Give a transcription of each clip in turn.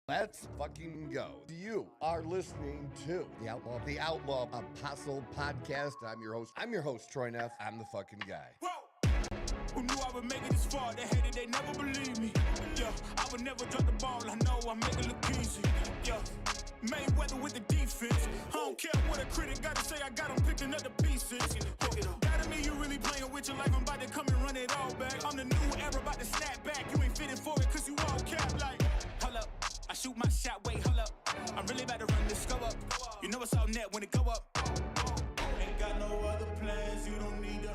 Let's fucking go. You are listening to the Outlaw Apostle Podcast. I'm your host, Troy Neff. I'm the fucking guy. Whoa. Who knew I would make it this far? They hated, they never believe me. Yeah, I would never drop the ball. I know I make it look easy. Yeah, Mayweather with the defense. I don't care what a critic got to say. I got them picking up the pieces. That to me, you really playing with your life. I'm about to come and run it all back. I'm the new era, about to snap back. You ain't fitting for it, cause you all cap like. Hold up. I shoot my shot, wait, hold up. I'm really about to run this go up. You know it's all net when it go up. Ain't got no other plans, you don't need to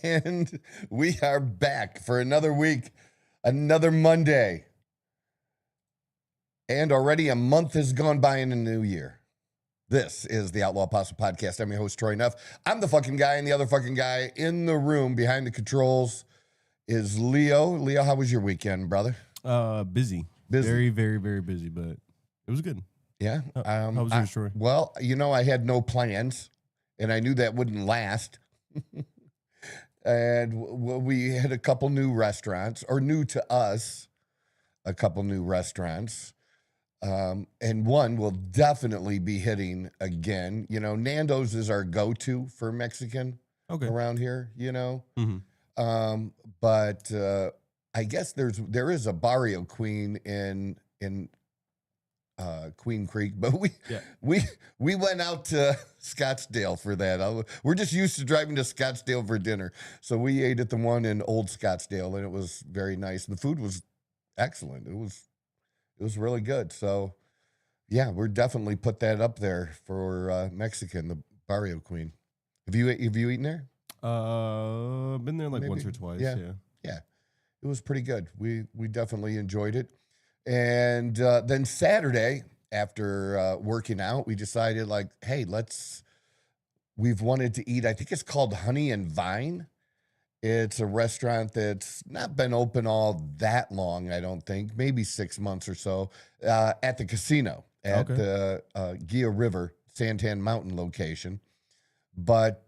And we are back for another week, another Monday. And already a month has gone by in the new year. This is the Outlaw Apostle Podcast. I'm your host, Troy Neff. I'm the fucking guy, and the other fucking guy in the room behind the controls is Leo. Leo, how was your weekend, brother? Busy. Very, very, very busy, but it was good. Yeah. How was yours, Troy? Well, I had no plans, and I knew that wouldn't last. And we had a couple new restaurants, or new to us, a couple new restaurants. And one will definitely be hitting again. Nando's is our go-to for Mexican around here, Mm-hmm. But I guess there is a Barrio Queen in Queen Creek, but we went out to Scottsdale for that. We're just used to driving to Scottsdale for dinner, so we ate at the one in Old Scottsdale, and it was very nice. The food was excellent. It was really good. So, yeah, we're definitely put that up there for Mexican, the Barrio Queen. Have you eaten there? Been there like Maybe. once or twice. Yeah. It was pretty good. We definitely enjoyed it. And then Saturday, after working out, we decided hey, we've wanted to eat. I think it's called Honey and Vine. It's a restaurant that's not been open all that long, I don't think, maybe 6 months or so, at the casino at the Gia River, Santan Mountain location. But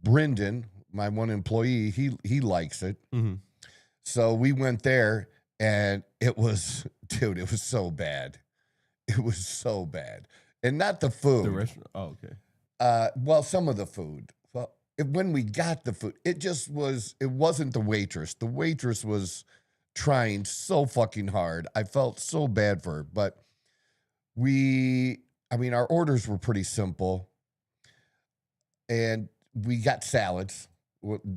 Brendan, my one employee, he likes it. Mm-hmm. So we went there, and it was so bad. It was so bad. And not the food. The restaurant? Oh, okay. Well, some of the food. When we got the food, it wasn't the waitress. The waitress was trying so fucking hard. I felt so bad for her, but our orders were pretty simple, and we got salads.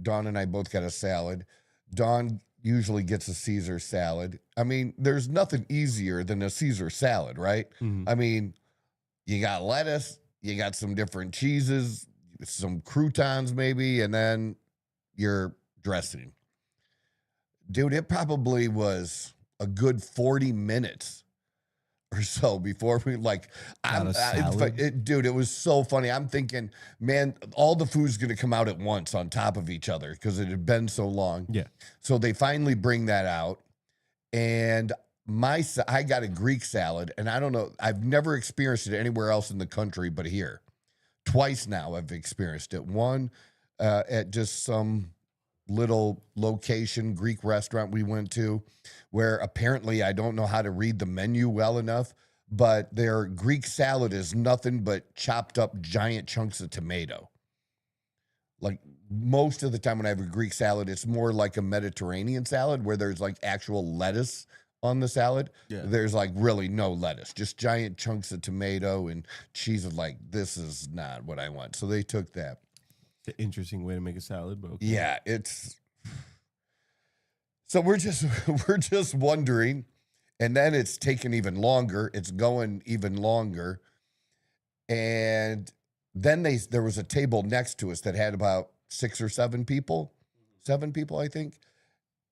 Dawn and I both got a salad. Dawn usually gets a Caesar salad. There's nothing easier than a Caesar salad, right? Mm-hmm. You got lettuce, you got some different cheeses, some croutons maybe, and then your dressing. Dude, it probably was a good 40 minutes or so before we dude, it was so funny. I'm thinking, man, all the food's going to come out at once on top of each other because it had been so long. Yeah. So they finally bring that out, and I got a Greek salad, and I don't know, I've never experienced it anywhere else in the country but here. Twice now I've experienced it. One at just some little location, Greek restaurant we went to, where apparently I don't know how to read the menu well enough, but their Greek salad is nothing but chopped up giant chunks of tomato. Like most of the time when I have a Greek salad, it's more like a Mediterranean salad where there's actual lettuce on the salad. Yeah. There's really no lettuce, just giant chunks of tomato and cheese. This is not what I want. So they took that. It's an interesting way to make a salad, but okay. Yeah, so we're just wondering, and then it's taken even longer. It's going even longer. And then there was a table next to us that had about 7 people, I think.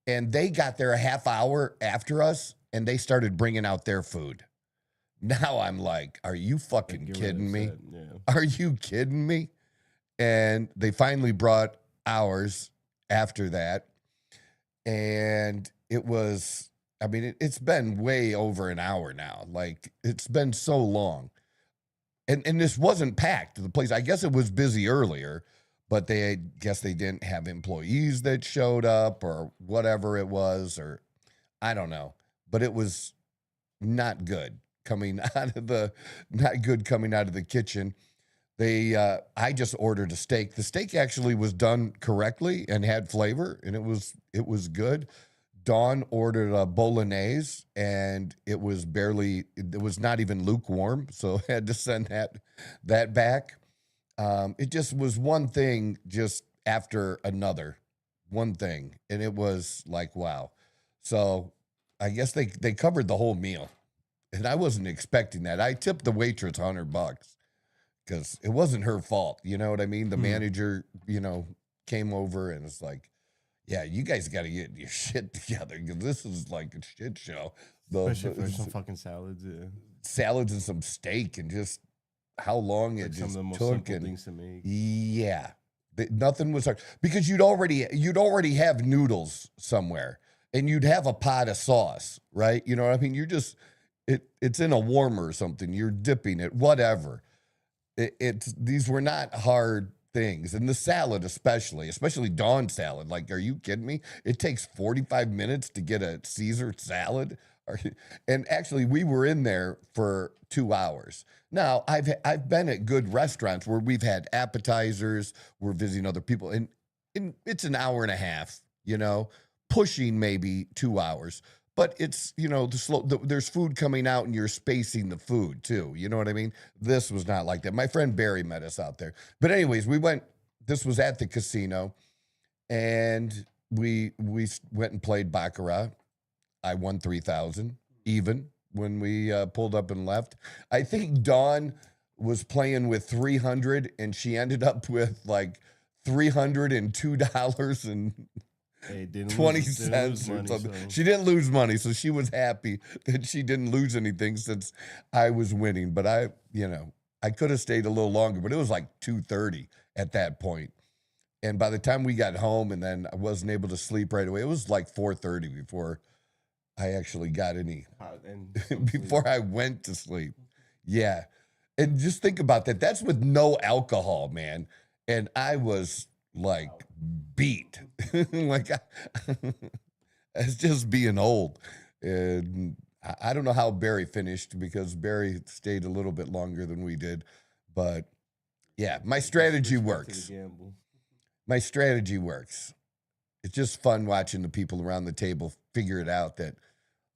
And they got there a half hour after us, and they started bringing out their food. Now I'm like, are you fucking kidding me? Yeah. Are you kidding me? And they finally brought ours after that. And it was, it's been way over an hour now. It's been so long. And this wasn't packed, the place. I guess it was busy earlier, but guess they didn't have employees that showed up or whatever it was, or I don't know, but it was not good coming not good coming out of the kitchen. I just ordered a steak. The steak actually was done correctly and had flavor, and it was good. Dawn ordered a bolognese, and it was not even lukewarm, so I had to send that back. It just was one thing just after another, one thing, and it was like, wow. So I guess they covered the whole meal, and I wasn't expecting that. I tipped the waitress $100 because it wasn't her fault. You know what I mean? The manager, came over and was like, yeah, you guys got to get your shit together because this is like a shit show. Especially for some fucking salads. Yeah. Salads and some steak and just how long Like it some of just the most took. simple And things to make. yeah, nothing was hard because you'd already have noodles somewhere and you'd have a pot of sauce, right? You know what I mean? It's in a warmer or something. You're dipping it, whatever. These were not hard things. And the salad, especially Dawn salad. Like, are you kidding me? It takes 45 minutes to get a Caesar salad. And actually, we were in there for 2 hours. Now, I've been at good restaurants where we've had appetizers, we're visiting other people, and it's an hour and a half, pushing maybe 2 hours. But it's, there's food coming out and you're spacing the food too. You know what I mean? This was not like that. My friend Barry met us out there. But anyways, this was at the casino, and we went and played Baccarat. I won 3,000 even when we pulled up and left. I think Dawn was playing with 300 and she ended up with like $302 and Hey, 20 cents or something. So. She didn't lose money, so she was happy that she didn't lose anything since I was winning. But I could have stayed a little longer, but it was like 2:30 at that point. And by the time we got home, and then I wasn't able to sleep right away, it was like 4:30 before I actually got any, before I went to sleep. Yeah. And just think about that. That's with no alcohol, man. And I was like beat. Like, it's just being old. And I don't know how Barry finished because Barry stayed a little bit longer than we did. But yeah, my strategy works. My strategy works. It's just fun watching the people around the table figure it out that,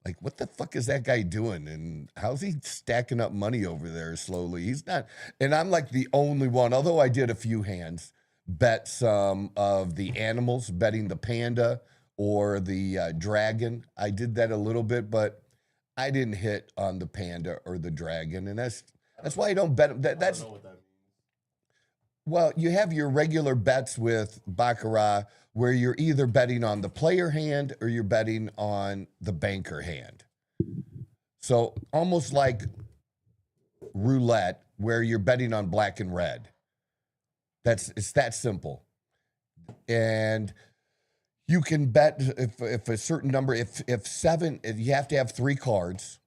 like, what the fuck is that guy doing? And how's he stacking up money over there slowly? He's not. And I'm like the only one, although I did a few hands, bet some of the animals, betting the panda or the dragon. I did that a little bit, but I didn't hit on the panda or the dragon. And that's why I don't bet. That's, I don't know what that means. Well, you have your regular bets with Baccarat where you're either betting on the player hand or you're betting on the banker hand. So almost like roulette where you're betting on black and red. It's that simple. And you can bet if a certain number, if you have to have 3 cards.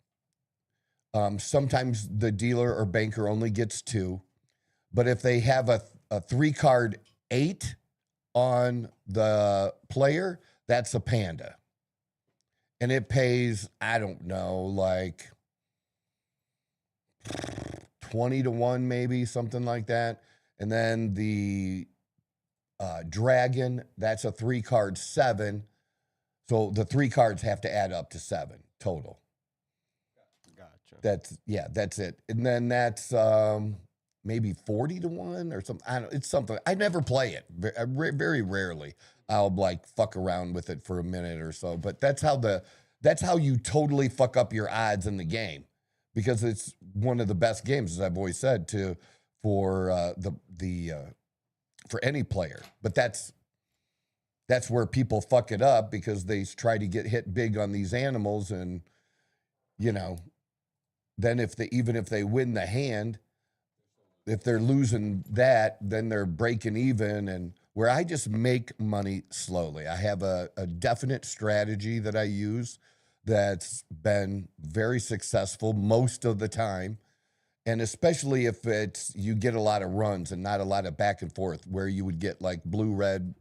Sometimes the dealer or banker only gets 2. But if they have a 3-card 8 on the player, that's a panda. And it pays, I don't know, like 20 to 1, maybe, something like that. And then the dragon, that's a 3-card 7. So the 3 cards have to add up to 7 total. Gotcha. That's it. And then that's maybe 40 to 1 or something. I don't know. It's something. I never play it. Very rarely. I'll like fuck around with it for a minute or so. But that's how you totally fuck up your odds in the game, because it's one of the best games, as I've always said, for any player. But that's where people fuck it up, because they try to get hit big on these animals, and then even if they win the hand, if they're losing that, then they're breaking even. And where I just make money slowly. I have a definite strategy that I use that's been very successful most of the time. And especially if you get a lot of runs and not a lot of back and forth, where you would get like blue, red,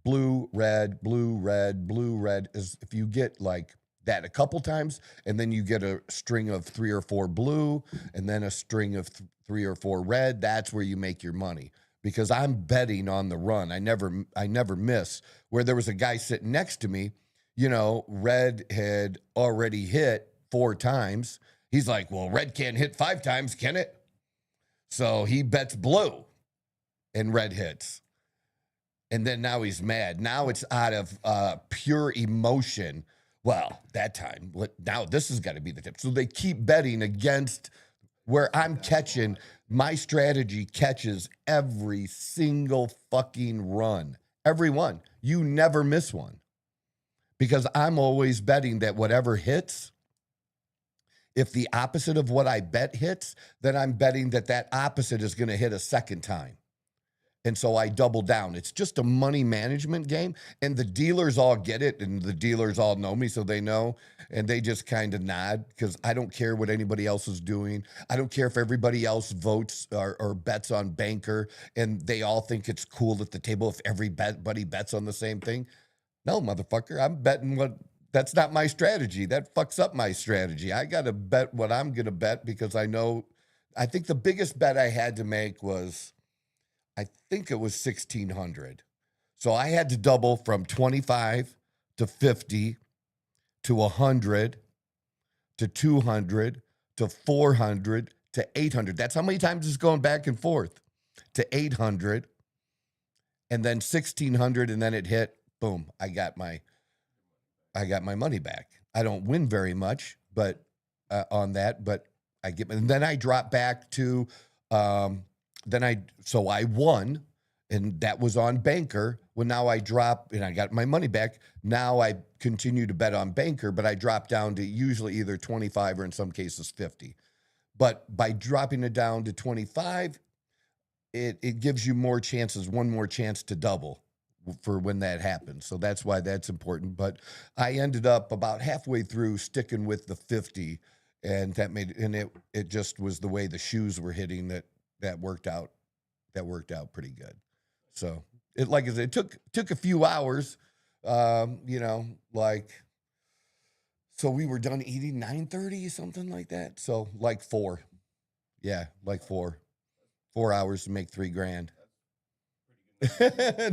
blue, red, blue, red, blue, red. Is if you get like that a couple times, and then you get a string of 3 or 4 blue, and then a string of 3 or 4 red, that's where you make your money. Because I'm betting on the run. I never miss. Where there was a guy sitting next to me, red had already hit 4 times. He's like, well, red can't hit 5 times, can it? So he bets blue and red hits. And then now he's mad. Now it's out of pure emotion. Well, that time, now this has got to be the tip. So they keep betting against where I'm catching. My strategy catches every single fucking run. Every one. You never miss one. Because I'm always betting that whatever hits, if the opposite of what I bet hits, then I'm betting that opposite is going to hit a second time. And so I double down. It's just a money management game. And the dealers all get it. And the dealers all know me, so they know. And they just kind of nod because I don't care what anybody else is doing. I don't care if everybody else votes or bets on banker. And they all think it's cool at the table if everybody bets on the same thing. No, motherfucker. I'm betting that's not my strategy. That fucks up my strategy. I got to bet what I'm going to bet because I think the biggest bet I had to make was, I think it was 1,600. So I had to double from 25 to 50 to 100 to 200 to 400 to 800. That's how many times it's going back and forth to 800 and then 1,600 and then it hit. Boom. I got my money back. I don't win very much, but on that, but I get, and then I drop back to, so I won, and that was on banker. Well, now I drop, and I got my money back. Now I continue to bet on banker, but I drop down to usually either 25 or in some cases 50. But by dropping it down to 25, it gives you more chances, one more chance to double for when that happens. So that's why that's important. But I ended up about halfway through sticking with the 50, and it just was the way the shoes were hitting that worked out pretty good. So like I said, it took a few hours, so we were done eating 9:30, something like that. So like 4 hours to make $3,000.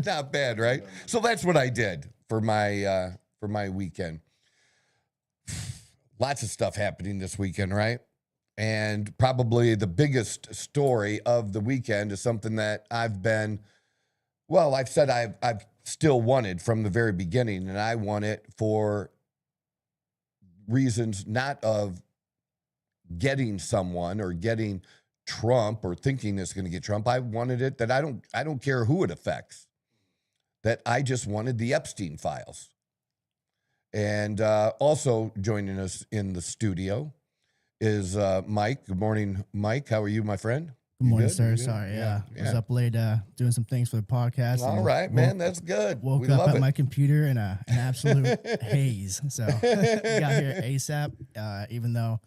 Not bad, right? So that's what I did for my weekend. Lots of stuff happening this weekend, right? And probably the biggest story of the weekend is something that I've said I've still wanted from the very beginning, and I want it for reasons not of getting someone or getting Trump or thinking it's going to get Trump. I wanted it that I don't care who it affects. That I just wanted the Epstein files. And also joining us in the studio is Mike. Good morning, Mike. How are you, my friend? Good morning, sir. Sorry, I was up late doing some things for the podcast. All right, man. That's good. Woke up at my computer in an absolute haze. So got here ASAP, even though,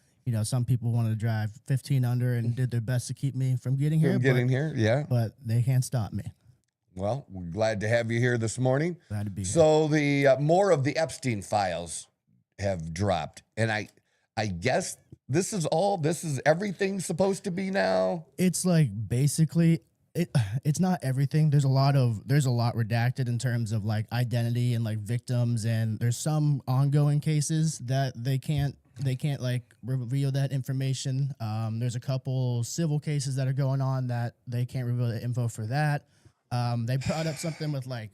some people wanted to drive 15 under and did their best to keep me from getting here. But they can't stop me. Well, we're glad to have you here this morning. Glad to be here. So the more of the Epstein files have dropped, and I guess this is everything supposed to be now. It's like basically it's not everything. There's a lot redacted in terms of like identity and like victims, and there's some ongoing cases that they can't like reveal that information. There's a couple civil cases that are going on that they can't reveal the info for that. They brought up something with like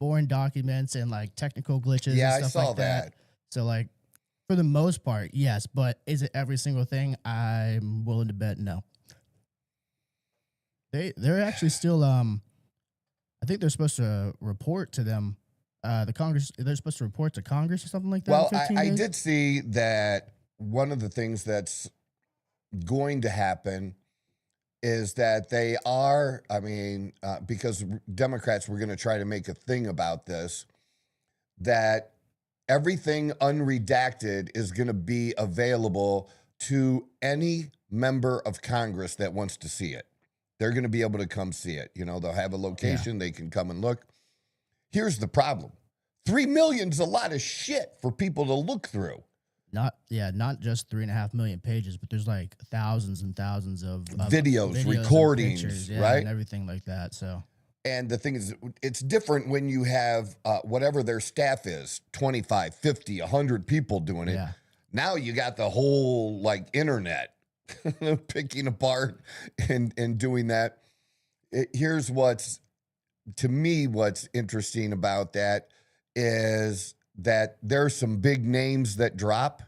foreign documents and like technical glitches. Yeah, and stuff I saw like that. So like for the most part, yes, but is it every single thing? I'm willing to bet no. They're actually still I think they're supposed to report to them. The Congress, they're supposed to report to Congress or something like that. Well, I did see that one of the things that's going to happen is that they are, because Democrats were going to try to make a thing about this, that everything unredacted is going to be available to any member of Congress that wants to see it. They're going to be able to come see it. You know, they'll have a location. They can come and look. Here's the problem. 3 million's a lot of shit for people to look through. Not just 3.5 million pages, but there's like thousands and thousands of videos, recordings, pictures, right? And everything like that. So, and the thing is, it's different when you have whatever their staff is, 25, 50, 100 people doing it. Yeah. Now you got the whole like internet picking apart and doing that. Here's what's interesting about that is that there's some big names that drop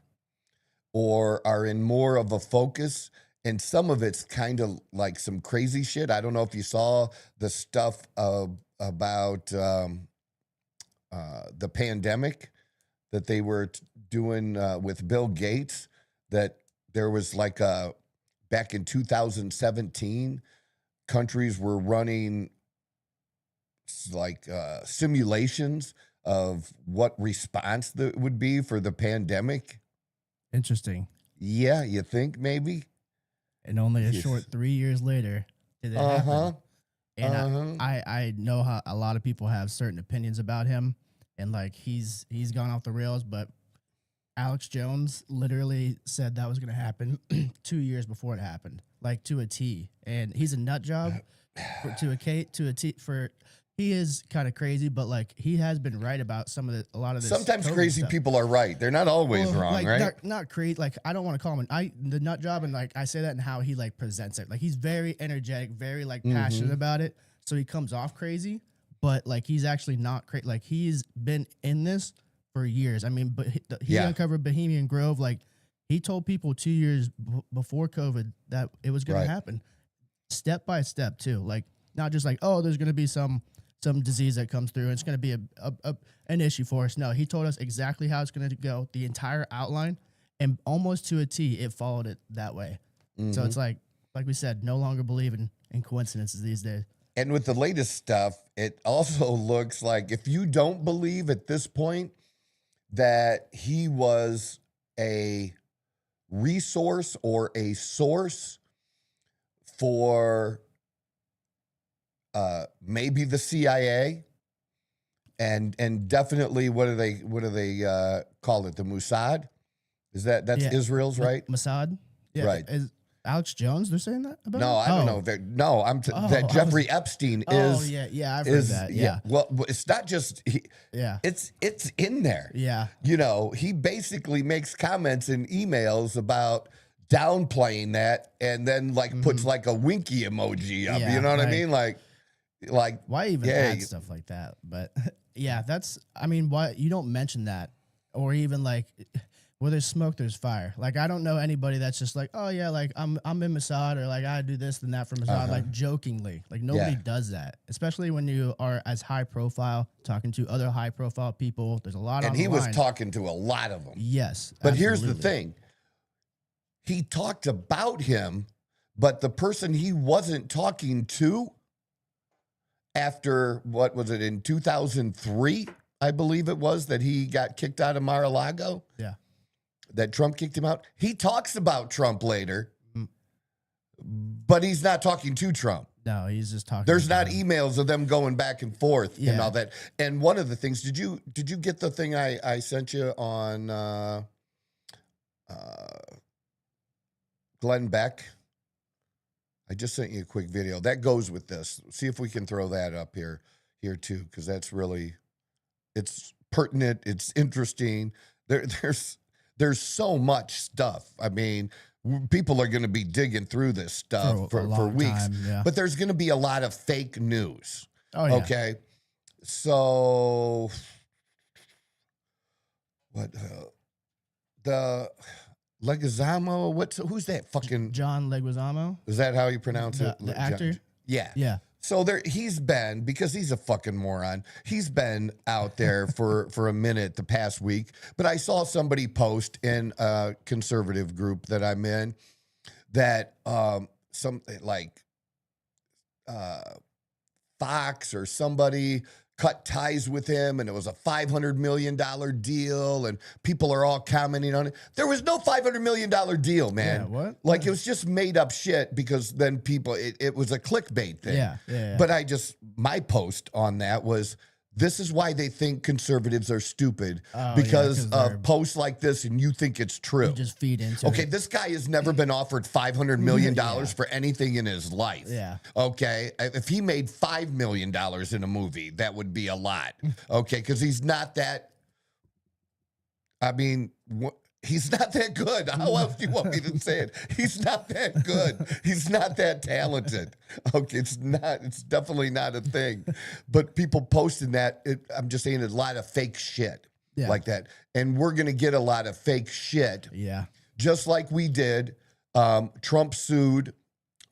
or are in more of a focus, and some of it's kind of like some crazy shit. I don't know if you saw the stuff about the pandemic that they were doing with Bill Gates, that there was like back in 2017, countries were running like simulations of what response that would be for the pandemic. Interesting. Yeah, you think maybe? And only a short 3 years later did it happen. And I know how a lot of people have certain opinions about him, and like he's gone off the rails, but Alex Jones literally said that was going to happen 2 years before it happened, like to a T. And he's a nut job to a T. He is kind of crazy, but like he has been right about a lot of this. Sometimes COVID crazy stuff. people are right. They're not always wrong, like, right? Not crazy. Like I don't want to call him the nut job, and like I say that in how he like presents it. Like he's very energetic, very like passionate about it. So he comes off crazy, but like he's actually not crazy. Like he's been in this for years. I mean, but he uncovered Bohemian Grove. Like he told people 2 years before COVID that it was going to happen, step by step too. Like not just like, oh, there's going to be some disease that comes through and it's going to be an issue for us. No, he told us exactly how it's going to go, the entire outline, and almost to a T, it followed it that way. So it's like we said, no longer believe in coincidences these days. And with the latest stuff, it also looks like if you don't believe at this point that he was a resource or a source for maybe the CIA, and definitely what do they call it? The Mossad? That's Israel's, right? Mossad, yeah, right? Is Alex Jones? They're saying that about? No, him? I don't know. That Jeffrey Epstein is. Yeah, I've heard that. Yeah. Well, it's not just. It's in there. Yeah. You know, he basically makes comments in emails about downplaying that, and then like puts like a winky emoji up. Yeah, you know what I right. mean? Like why even add stuff like that? But yeah, why you don't mention that, or even like where there's smoke, there's fire. Like I don't know anybody that's just like, oh yeah, like I'm in Mossad, or like I do this and that for Mossad, like jokingly. Like nobody does that, especially when you are as high profile, talking to other high profile people. There's a lot. And he was talking to a lot of them. Yes, but here's the thing: he talked about him, but the person he wasn't talking to. After, what was it, in 2003, I believe it was, that he got kicked out of Mar-a-Lago? Yeah. That Trump kicked him out? He talks about Trump later, but he's not talking to Trump. No, he's just talking. There's not emails of them going back and forth and all Yeah. that. And one of the things, did you get the thing I sent you on Glenn Beck? I just sent you a quick video that goes with this. See if we can throw that up here too, because that's really, it's pertinent. It's interesting. There's so much stuff. I mean, people are going to be digging through this stuff for weeks, but there's going to be a lot of fake news. Oh yeah. Okay, so what the. Leguizamo, who's that fucking John Leguizamo? Is that how you pronounce it? The actor? Yeah. Yeah. So he's been, because he's a fucking moron, he's been out there for a minute the past week. But I saw somebody post in a conservative group that I'm in that something like Fox or somebody cut ties with him, and it was a $500 million deal, and people are all commenting on it. There was no $500 million deal, man. Yeah, what? Like, it was just made up shit because then people, it was a clickbait thing. Yeah. But my post on that was, this is why they think conservatives are stupid, because of posts like this, and you think it's true. You just feed into it. Okay, this guy has never been offered $500 million for anything in his life. Yeah. Okay, if he made $5 million in a movie, that would be a lot. Okay, because he's not that. I mean, he's not that good. How else do you want me to say it? He's not that good. He's not that talented. Okay, it's not. It's definitely not a thing. But people posting that, I'm just saying, a lot of fake shit like that, and we're gonna get a lot of fake shit. Yeah, just like we did. Trump sued.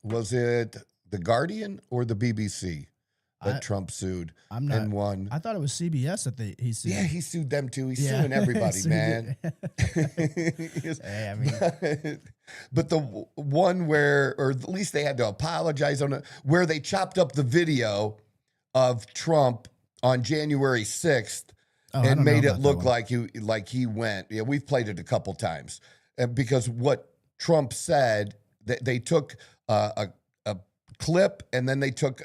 Was it The Guardian or the BBC that Trump sued and won? I thought it was CBS that he sued. Yeah, he sued them too. He's suing everybody, man. Hey, I mean, but the one where, or at least they had to apologize on it, where they chopped up the video of Trump on January 6th and made it look like he went. Yeah, we've played it a couple times because what Trump said, they took a clip and then they took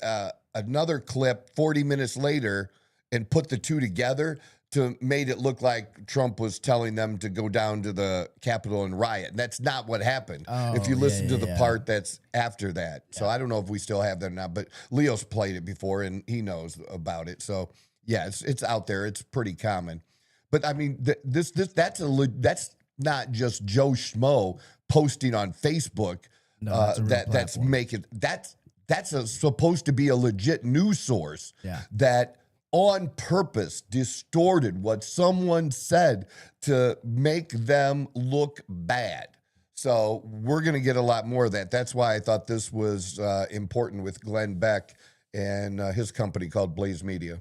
another clip 40 minutes later and put the two together to made it look like Trump was telling them to go down to the Capitol and riot. And that's not what happened. If you listen to the part that's after that. So I don't know if we still have that now, but Leo's played it before and he knows about it. So yeah, it's out there. It's pretty common. But I mean, that's not just Joe Schmo posting on Facebook. No, that's supposed to be a legit news source that on purpose distorted what someone said to make them look bad. So we're going to get a lot more of that. That's why I thought this was important with Glenn Beck and his company called Blaze Media.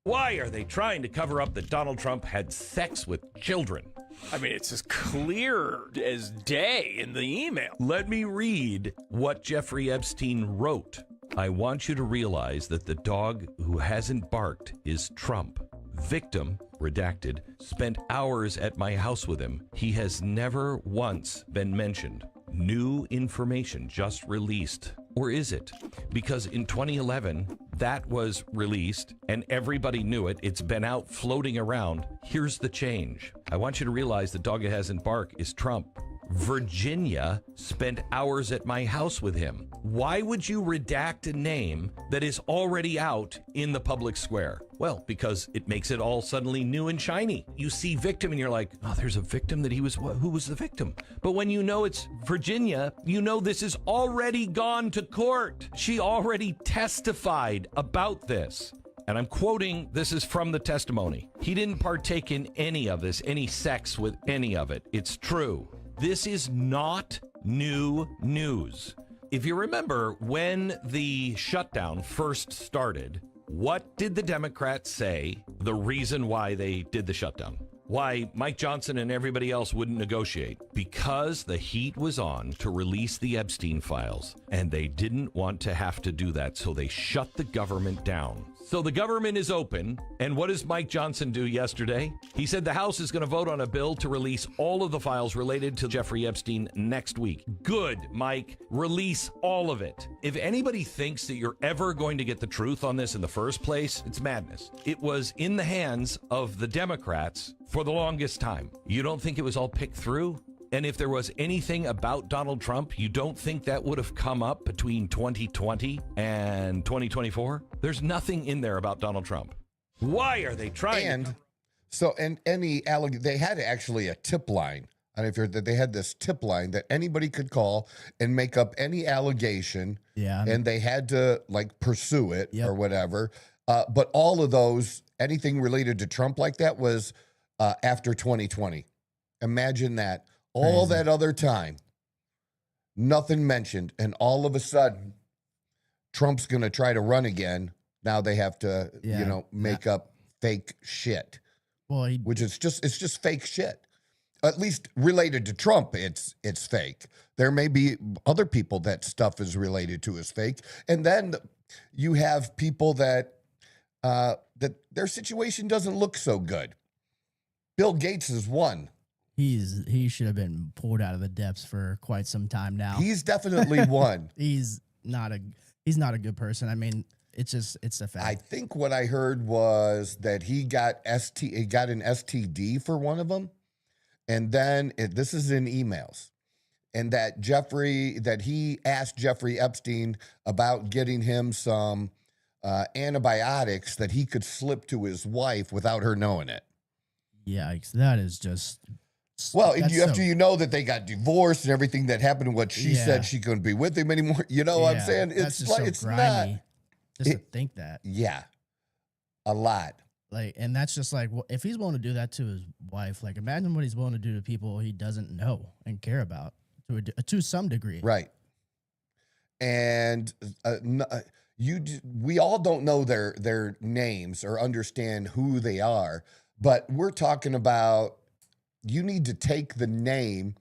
Why are they trying to cover up that Donald Trump had sex with children? I mean, it's as clear as day in the email. Let me read what Jeffrey Epstein wrote. I want you to realize that the dog who hasn't barked is Trump. Victim, redacted, spent hours at my house with him. He has never once been mentioned. New information just released. Or is it? Because in 2011, that was released and everybody knew it. It's been out floating around. Here's the change. I want you to realize the dog that hasn't barked is Trump. Virginia spent hours at my house with him. Why would you redact a name that is already out in the public square? Well, because it makes it all suddenly new and shiny. You see victim and you're like, oh, there's a victim that who was the victim? But when you know it's Virginia, you know this has already gone to court. She already testified about this. And I'm quoting, this is from the testimony. He didn't partake in any of this, any sex with any of it. It's true. This is not new news. If you remember when the shutdown first started, what did the Democrats say the reason why they did the shutdown? Why Mike Johnson and everybody else wouldn't negotiate? Because the heat was on to release the Epstein files, and they didn't want to have to do that, so they shut the government down. So the government is open, and what does Mike Johnson do yesterday? He said the House is going to vote on a bill to release all of the files related to Jeffrey Epstein next week. Good, Mike. Release all of it. If anybody thinks that you're ever going to get the truth on this in the first place, it's madness. It was in the hands of the Democrats for the longest time. You don't think it was all picked through? And if there was anything about Donald Trump, you don't think that would have come up between 2020 and 2024? There's nothing in there about Donald Trump. Why are they trying? They had actually a tip line. I don't know if you're that they had this tip line that anybody could call and make up any allegation. Yeah. And they had to pursue it or whatever. But all of those, anything related to Trump like that was after 2020. Imagine that. All that other time, nothing mentioned. And all of a sudden, Trump's going to try to run again. Now they have to, make up fake shit. Well, which is it's just fake shit. At least related to Trump, it's fake. There may be other people that stuff is related to is fake. And then you have people that that their situation doesn't look so good. Bill Gates is one. He should have been pulled out of the depths for quite some time now. He's definitely one. He's not a good person. I mean, it's a fact. I think what I heard was that he got an STD for one of them, and then this is in emails, and that he asked Jeffrey Epstein about getting him some antibiotics that he could slip to his wife without her knowing it. Yikes! That is just. Well, after you know that they got divorced and everything that happened, and what she said she couldn't be with him anymore. You know what I'm saying? It's like it's grimy. Not. Just to think that. Yeah. A lot. Like, and that's just like, if he's willing to do that to his wife, like, imagine what he's willing to do to people he doesn't know and care about to some degree. Right. And we all don't know their names or understand who they are, but we're talking about you need to take the name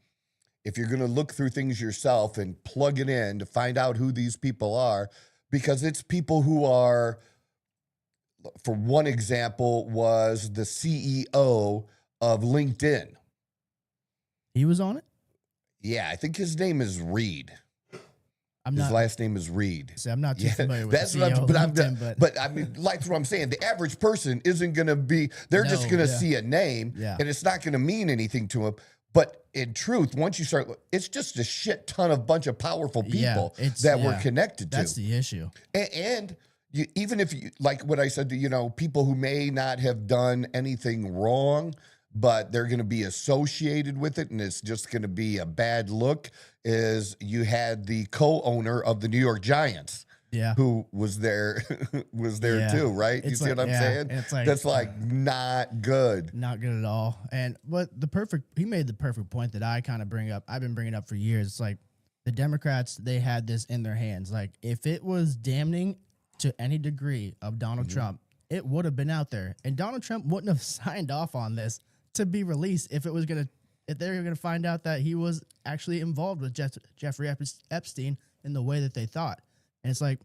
if you're going to look through things yourself and plug it in to find out who these people are. Because it's people who are, for one example, was the CEO of LinkedIn. He was on it? Yeah, I think his name is Reed. His last name is Reed. See, I'm not too familiar with that's the what CEO I'm, of but LinkedIn, but I mean, that's what I'm saying. The average person isn't going to be, they're just going to see a name, and it's not going to mean anything to them. But in truth, once you start, it's just a shit ton of bunch of powerful people that we're connected to. That's the issue. And even if you, like what I said, people who may not have done anything wrong, but they're going to be associated with it, and it's just going to be a bad look, is you had the co-owner of the New York Giants. Yeah, who was there too, right? You see what I'm saying? It's like, that's like not good. Not good at all. And he made the perfect point that I kind of bring up. I've been bringing up for years. It's like the Democrats, they had this in their hands. Like, if it was damning to any degree of Donald Trump, it would have been out there. And Donald Trump wouldn't have signed off on this to be released if they were gonna find out that he was actually involved with Jeffrey Epstein in the way that they thought. And it's like,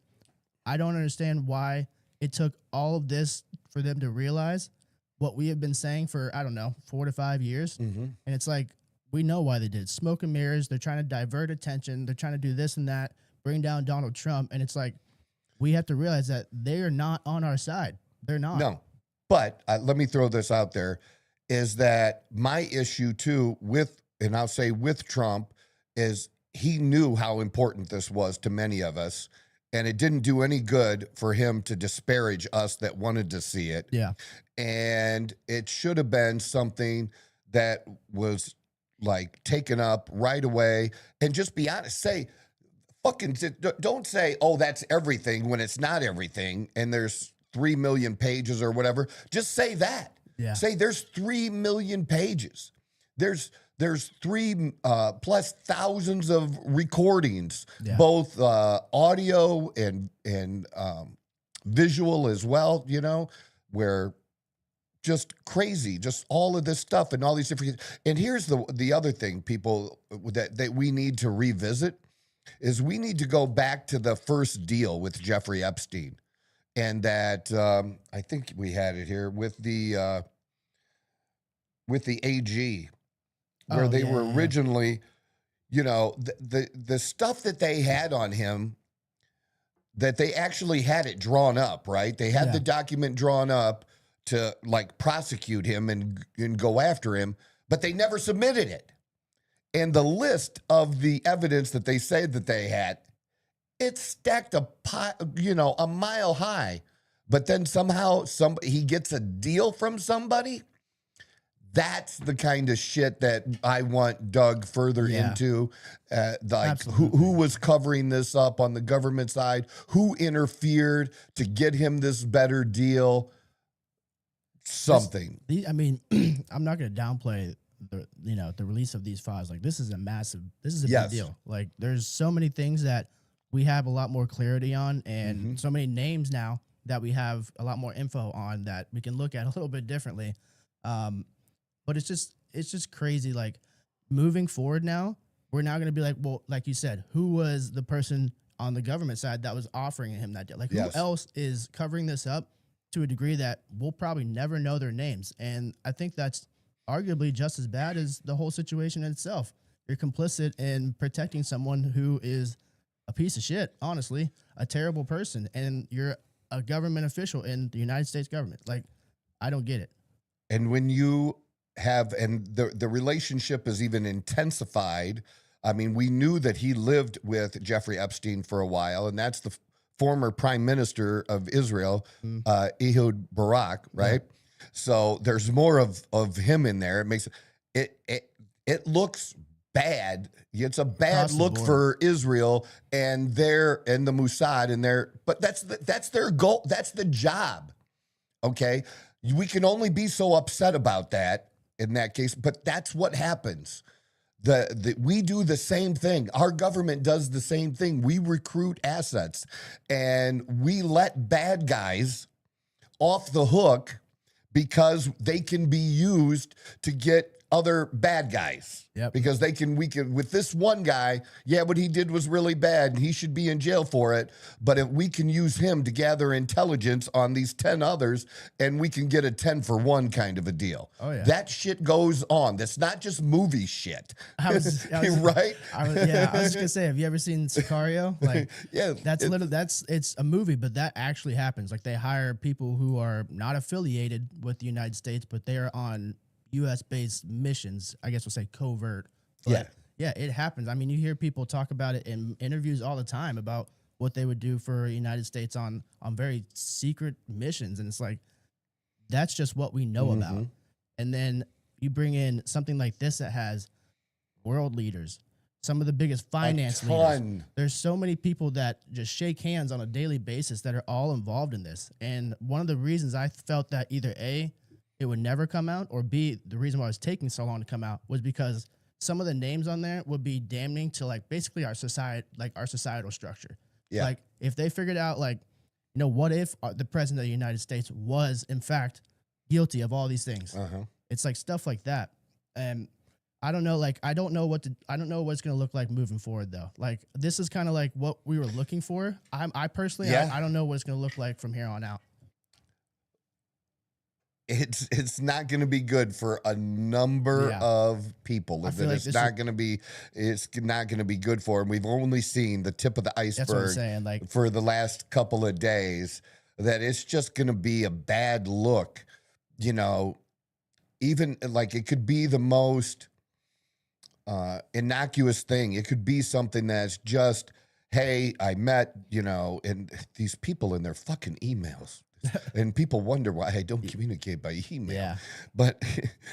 I don't understand why it took all of this for them to realize what we have been saying for, 4 to 5 years. Mm-hmm. And it's like, we know why they did it. Smoke and mirrors. They're trying to divert attention. They're trying to do this and that, bring down Donald Trump. And it's like, we have to realize that they are not on our side. They're not. No. But let me throw this out there, is that my issue too and I'll say with Trump, is he knew how important this was to many of us. And it didn't do any good for him to disparage us that wanted to see it. Yeah. And it should have been something that was like taken up right away. And just be honest, don't say, oh, that's everything, when it's not everything. And there's 3 million pages or whatever. Just say that. Yeah. Say there's 3 million pages. There's 3 plus thousands of recordings, both audio and visual as well, where just crazy, just all of this stuff and all these different. And here's the other thing, people, that we need to revisit, is we need to go back to the first deal with Jeffrey Epstein. And that I think we had it here with the AG, where they were originally, the stuff that they had on him, that they actually had it drawn up, right? They had the document drawn up to like prosecute him and go after him, but they never submitted it. And the list of the evidence that they said that they had, it's stacked a mile high. But then somehow he gets a deal from somebody. That's the kind of shit that I want dug further into. Who was covering this up on the government side? Who interfered to get him this better deal? Something. I'm not going to downplay the release of these files. Like, this is a big deal. Like, there's so many things that we have a lot more clarity on, and so many names now that we have a lot more info on that we can look at a little bit differently. But it's just crazy. Like, moving forward now, we're now going to be like, well, like you said, who was the person on the government side that was offering him that deal? Like, who else is covering this up to a degree that we'll probably never know their names. And I think that's arguably just as bad as the whole situation in itself. You're complicit in protecting someone who is a piece of shit, honestly, a terrible person, and you're a government official in the United States government. Like, I don't get it. And when you have, and the relationship is even intensified. I mean, we knew that he lived with Jeffrey Epstein for a while, and that's the former prime minister of Israel, Ehud Barak, right? Yeah. So there's more of him in there. It makes it looks bad. It's a bad look for Israel and the Mossad and but that's their goal. That's the job. Okay, we can only be so upset about that in that case, but that's what happens. We do the same thing. Our government does the same thing. We recruit assets and we let bad guys off the hook because they can be used to get other bad guys. Yep. Because we can, with this one guy, yeah, what he did was really bad and he should be in jail for it. But if we can use him to gather intelligence on these 10 others and we can get a 10 for 1 kind of a deal. Oh, yeah. That shit goes on. That's not just movie shit. I was right? I was just gonna say, have you ever seen Sicario? Like, yeah, it's a movie, but that actually happens. Like, they hire people who are not affiliated with the United States, but they are on U.S. based missions. I guess we'll say covert. But yeah, it happens. I mean, you hear people talk about it in interviews all the time about what they would do for the United States on very secret missions, and it's like, that's just what we know about. And then you bring in something like this that has world leaders, some of the biggest finance leaders. There's so many people that just shake hands on a daily basis that are all involved in this. And one of the reasons I felt that either A, it would never come out, or B, the reason why it was taking so long to come out was because some of the names on there would be damning to, like, basically our societal structure. Yeah. Like, if they figured out, like, you know, what if the president of the United States was in fact guilty of all these things? It's like stuff like that. And I don't know, like, I don't know what it's going to look like moving forward, though. Like, this is kind of like what we were looking for. I personally, I don't know what it's going to look like from here on out. It's not going to be good for a number of people. It's not going to be good for them. We've only seen the tip of the iceberg. That's what I'm saying, like, for the last couple of days, that it's just going to be a bad look. You know, even like it could be the most innocuous thing. It could be something that's just, hey, I met, you know, and these people in their fucking emails. And people wonder why I don't communicate by email. Yeah. But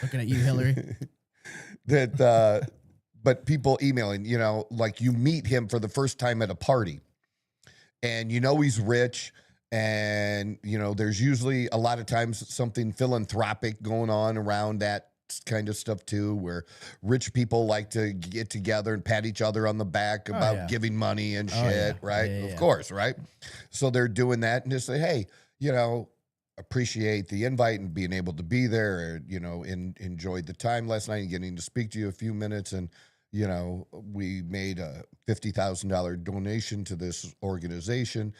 looking at you, Hillary. But people emailing, you know, like you meet him for the first time at a party and you know he's rich, and you know there's usually a lot of times something philanthropic going on around that kind of stuff too, where rich people like to get together and pat each other on the back about giving money and shit, right? Of course, right? So they're doing that and just say, hey, you know, appreciate the invite and being able to be there, or, you know, enjoyed the time last night and getting to speak to you a few minutes. And, you know, we made a $50,000 donation to this organization.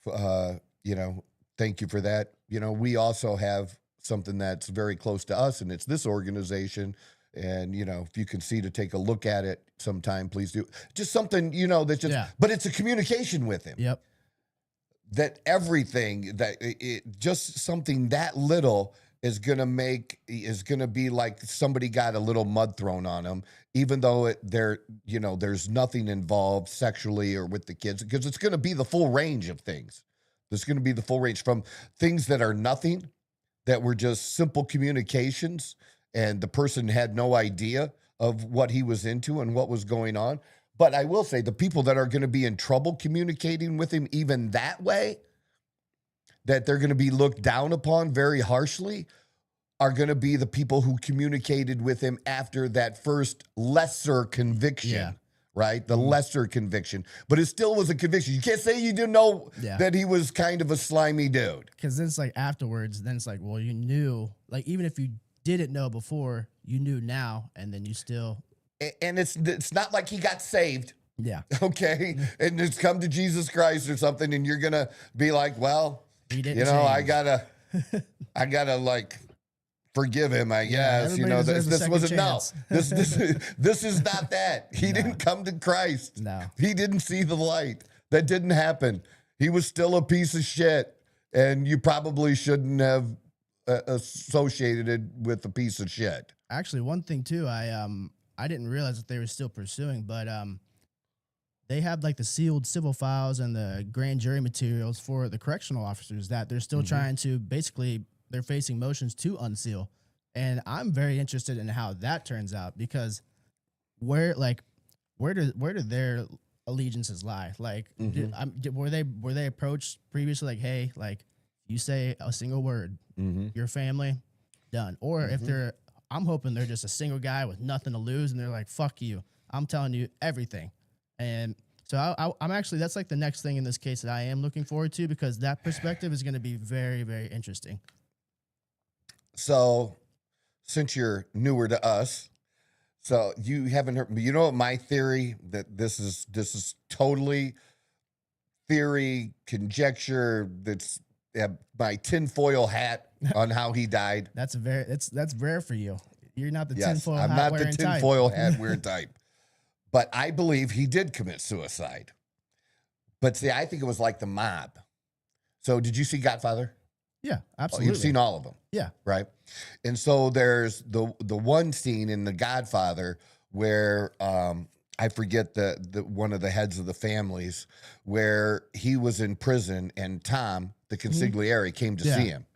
You know, thank you for that. You know, we also have something that's very close to us, and it's this organization. And, you know, if you can see to take a look at it sometime, please do. Just something, you know, that's just, but it's a communication with him. Yep. That everything that just something that little is going to be like somebody got a little mud thrown on them, even though there's nothing involved sexually or with the kids, because it's going to be the full range of things. There's going to be the full range from things that are nothing, that were just simple communications, and the person had no idea of what he was into and what was going on. But I will say the people that are going to be in trouble communicating with him even that way, that they're going to be looked down upon very harshly, are going to be the people who communicated with him after that first lesser conviction, right? The lesser conviction. But it still was a conviction. You can't say you didn't know that he was kind of a slimy dude. Because then it's like afterwards, then it's like, well, you knew, like, even if you didn't know before, you knew now, and then you still... And it's not like he got saved. Yeah. Okay. And it's come to Jesus Christ or something. And you're going to be like, well, you know, I gotta I gotta like forgive him, I guess. You everybody know, deserves a this second wasn't chance. this is not that. He didn't come to Christ. No. He didn't see the light. That didn't happen. He was still a piece of shit, and you probably shouldn't have associated it with a piece of shit. Actually, one thing too, I didn't realize that they were still pursuing, but they have like the sealed civil files and the grand jury materials for the correctional officers that they're still trying to basically. They're facing motions to unseal. And I'm very interested in how that turns out because where do their allegiances lie? Like, were they approached previously like, hey, like you say a single word, your family, done. Or if I'm hoping they're just a single guy with nothing to lose and they're like, fuck you. I'm telling you everything. And so I'm actually, that's like the next thing in this case that I am looking forward to because that perspective is going to be very, very interesting. So, since you're newer to us, so you haven't heard. You know what my theory that this is totally theory conjecture. That's my tinfoil hat on how he died. That's rare for you. You're not the Yes, tinfoil I'm hat not the wearing type. tinfoil hat wearing type. But I believe he did commit suicide. But see, I think it was like the mob. So, did you see Godfather? Yeah, Oh, absolutely. you've seen all of them. Yeah. Right. And so there's the one scene in The Godfather where I forget the one of the heads of the families where he was in prison and Tom, the consigliere, came to see him.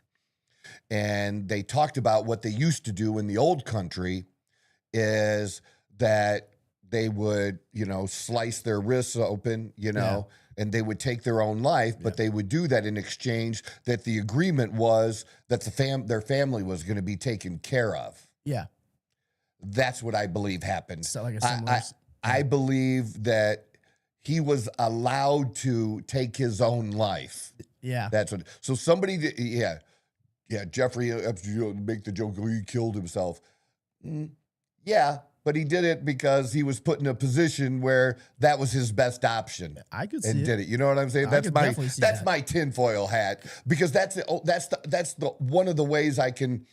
And they talked about what they used to do in the old country is that they would, slice their wrists open, and they would take their own life, but they would do that in exchange that the agreement was that their family was going to be taken care of. Yeah. That's what I believe happened. So like a similar, I believe that he was allowed to take his own life. Yeah. That's what. So somebody, Jeffrey Epstein make the joke, he killed himself. Yeah. But he did it because he was put in a position where that was his best option. I could see and it. did it. You know what I'm saying? I could definitely see that. My tinfoil hat because that's the one of the ways I can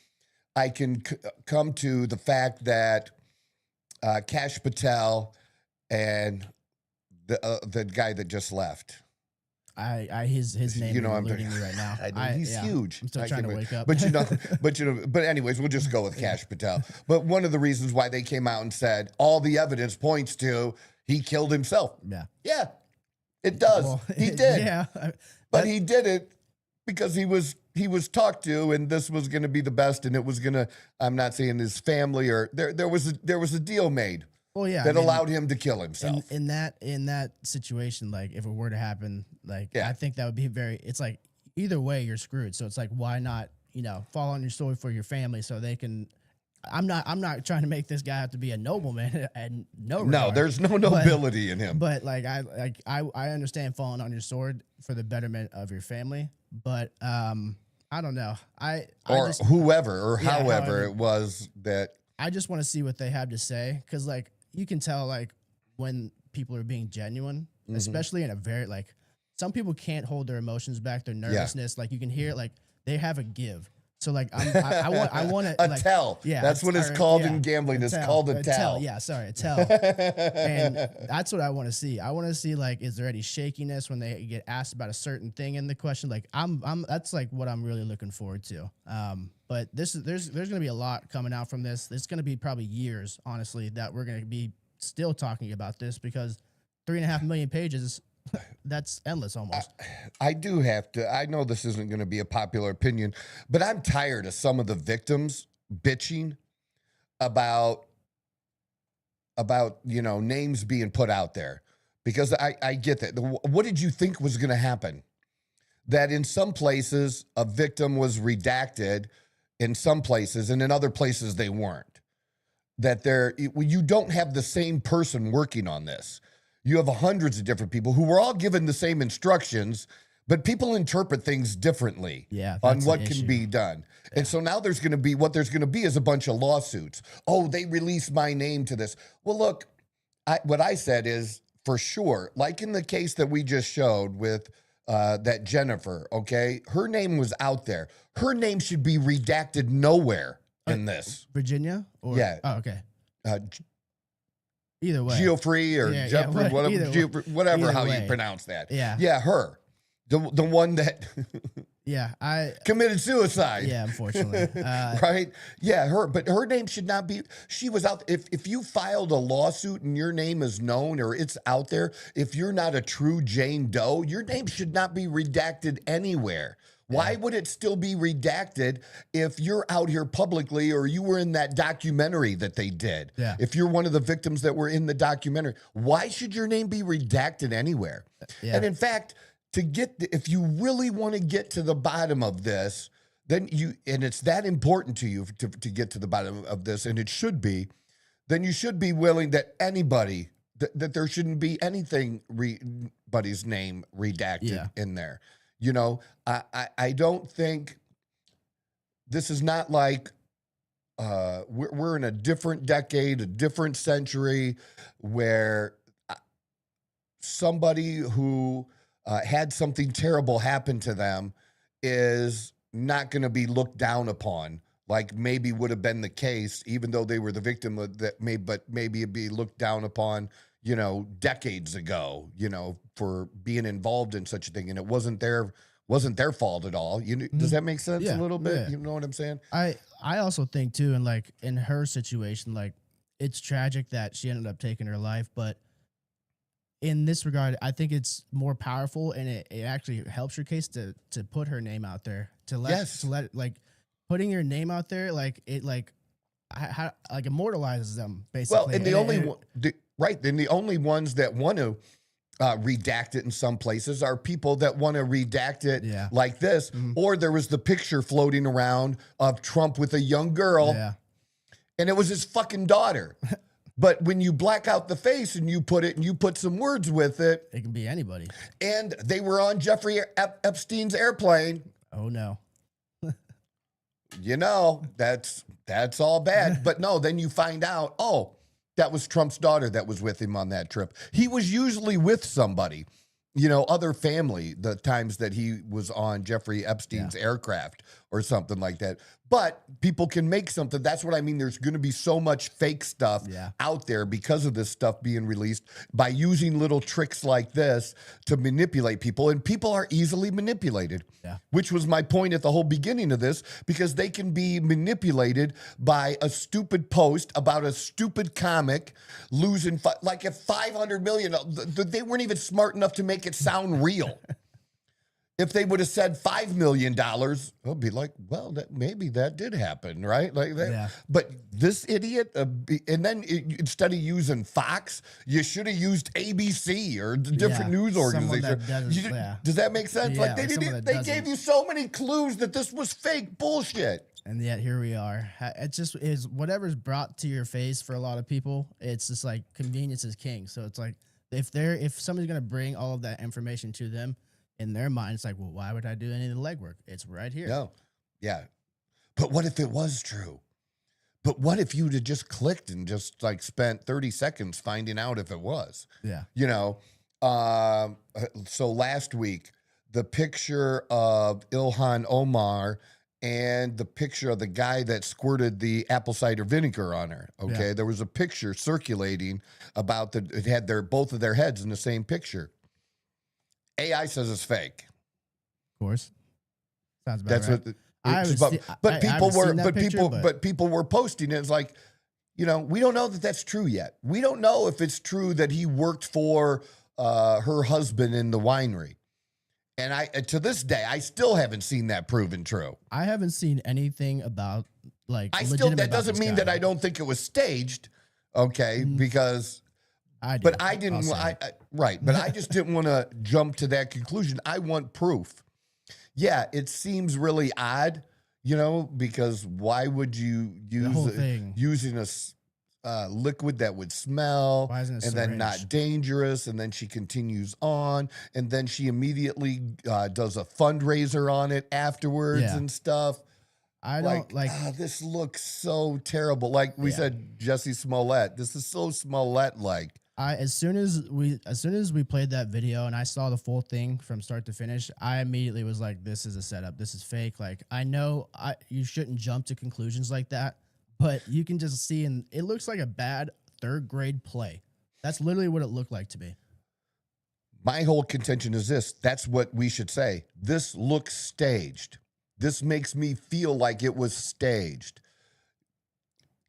come to the fact that Kash Patel and the guy that just left. His name is eluding me right now. I know he's huge. I'm still trying to wake up. But anyways, we'll just go with Kash Patel. But one of the reasons why they came out and said all the evidence points to he killed himself. Yeah, it does. Well, he did. Yeah, but he did it because he was talked to, and this was going to be the best, and it was going to. I'm not saying his family or there was a deal made. Well, yeah, that allowed him to kill himself. In that situation, like if it were to happen, like I think that would be it's like either way you're screwed. So it's like why not, fall on your sword for your family so they can. I'm not trying to make this guy have to be a nobleman and no, there's no nobility in him. But I understand falling on your sword for the betterment of your family, but I don't know. However it was that. I just want to see what they have to say because like. You can tell like when people are being genuine, especially in a very some people can't hold their emotions back, their nervousness. Like you can hear like they have a give. So like I want to a tell. Yeah, that's what it's called in gambling. It's called a tell. Yeah, sorry, a tell. And that's what I want to see. I want to see like is there any shakiness when they get asked about a certain thing in the question? Like that's like what I'm really looking forward to. But there's going to be a lot coming out from this. It's going to be probably years, honestly, that we're going to be still talking about this because 3.5 million pages, that's endless almost. I do have to. I know this isn't going to be a popular opinion, but I'm tired of some of the victims bitching about names being put out there because I get that. What did you think was going to happen? That in some places a victim was redacted in some places, and in other places they weren't. That you don't have the same person working on this. You have hundreds of different people who were all given the same instructions, but people interpret things differently on what can be done. Yeah. And so now there's going to be is a bunch of lawsuits. Oh, they released my name to this. Well, look, what I said is for sure, like in the case that we just showed with that Jennifer, okay, her name was out there. Her name should be redacted nowhere in this. Virginia? Or, Yeah. Oh, okay. Uh, Either way. Geoffrey or Yeah, Jeffrey, yeah, whatever, whatever either how way. you pronounce that. Yeah. Yeah, her. The one that Yeah, committed suicide. yeah, unfortunately. Right? Yeah, her. But her name should not be. She was out. If you filed a lawsuit and your name is known or it's out there, if you're not a true Jane Doe, your name should not be redacted anywhere. Why would it still be redacted if you're out here publicly or you were in that documentary that they did? Yeah. If you're one of the victims that were in the documentary, why should your name be redacted anywhere? Yeah. And in fact, if you really want to get to the bottom of this, then and it's that important to you to get to the bottom of this, and it should be, then you should be willing that anybody, that there shouldn't be anybody's name redacted in there. You know, I don't think this is not like we're in a different decade, a different century where somebody who had something terrible happen to them is not going to be looked down upon like maybe would have been the case, even though they were the victim of that, but maybe it'd be looked down upon, you know, decades ago, you know, for being involved in such a thing. And it wasn't their fault at all. Does that make sense a little bit? Yeah. You know what I'm saying? I also think too, and like in her situation, like it's tragic that she ended up taking her life, but in this regard, I think it's more powerful and it actually helps your case to put her name out there, to let like putting your name out there, like it like immortalizes them basically. Well, and the only ones that want to redact it in some places are people that want to redact it like this. Or there was the picture floating around of Trump with a young girl, and it was his fucking daughter. But when you black out the face and you put some words with it, it can be anybody. And they were on Jeffrey Epstein's airplane. Oh no. You know, that's all bad. But no, then you find out, oh, that was Trump's daughter that was with him on that trip. He was usually with somebody, you know, other family, the times that he was on Jeffrey Epstein's aircraft or something like that. But people can make something. That's what I mean. There's going to be so much fake stuff out there because of this stuff being released by using little tricks like this to manipulate people. And people are easily manipulated, which was my point at the whole beginning of this, because they can be manipulated by a stupid post about a stupid comic losing, like if 500 million, they weren't even smart enough to make it sound real. If they would have said $5 million, I'll be like, well, maybe that did happen, right? Like that. Yeah. But this idiot, and then instead of using Fox, you should have used ABC or different news organization. Does that make sense? Yeah, like they gave you so many clues that this was fake bullshit. And yet here we are. It just is whatever's brought to your face for a lot of people. It's just like convenience is king. So it's like if somebody's gonna bring all of that information to them, in their mind, it's like, well, why would I do any of the legwork? It's right here. No. Yeah. But what if it was true? But what if you'd have just clicked and just like spent 30 seconds finding out if it was? Yeah. You know, so last week, the picture of Ilhan Omar and the picture of the guy that squirted the apple cider vinegar on her. Okay. Yeah. There was a picture circulating about it had both of their heads in the same picture. AI says it's fake. Of course, sounds about right. But people were posting it. It's like, you know, we don't know that that's true yet. We don't know if it's true that he worked for her husband in the winery. And to this day, I still haven't seen that proven true. I haven't seen anything about like. That doesn't mean that I don't think it was staged. Okay, because. But I didn't. But I just didn't want to jump to that conclusion. I want proof. Yeah, it seems really odd, you know, because why would you using a liquid that would smell and then not dangerous? And then she continues on, and then she immediately does a fundraiser on it afterwards and stuff. I don't like. This looks so terrible. Like we said, Jussie Smollett. This is so Smollett-like. As soon as we played that video and I saw the full thing from start to finish, I immediately was like, this is a setup. This is fake. Like, I know you shouldn't jump to conclusions like that, but you can just see, and it looks like a bad third grade play. That's literally what it looked like to me. My whole contention is this. That's what we should say. This looks staged. This makes me feel like it was staged.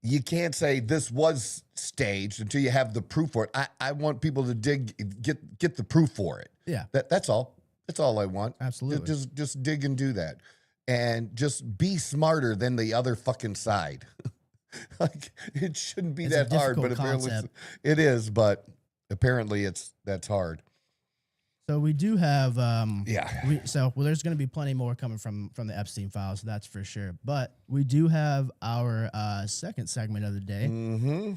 You can't say this was staged until you have the proof for it. I want people to get the proof for it. Yeah. That's all. That's all I want. Absolutely. Just dig and do that. And just be smarter than the other fucking side. Like, it shouldn't be It's that a hard, but difficult apparently concept. it is, but apparently that's hard. So we do have Yeah. there's going to be plenty more coming from the Epstein files, that's for sure. But we do have our second segment of the day. Mm-hmm.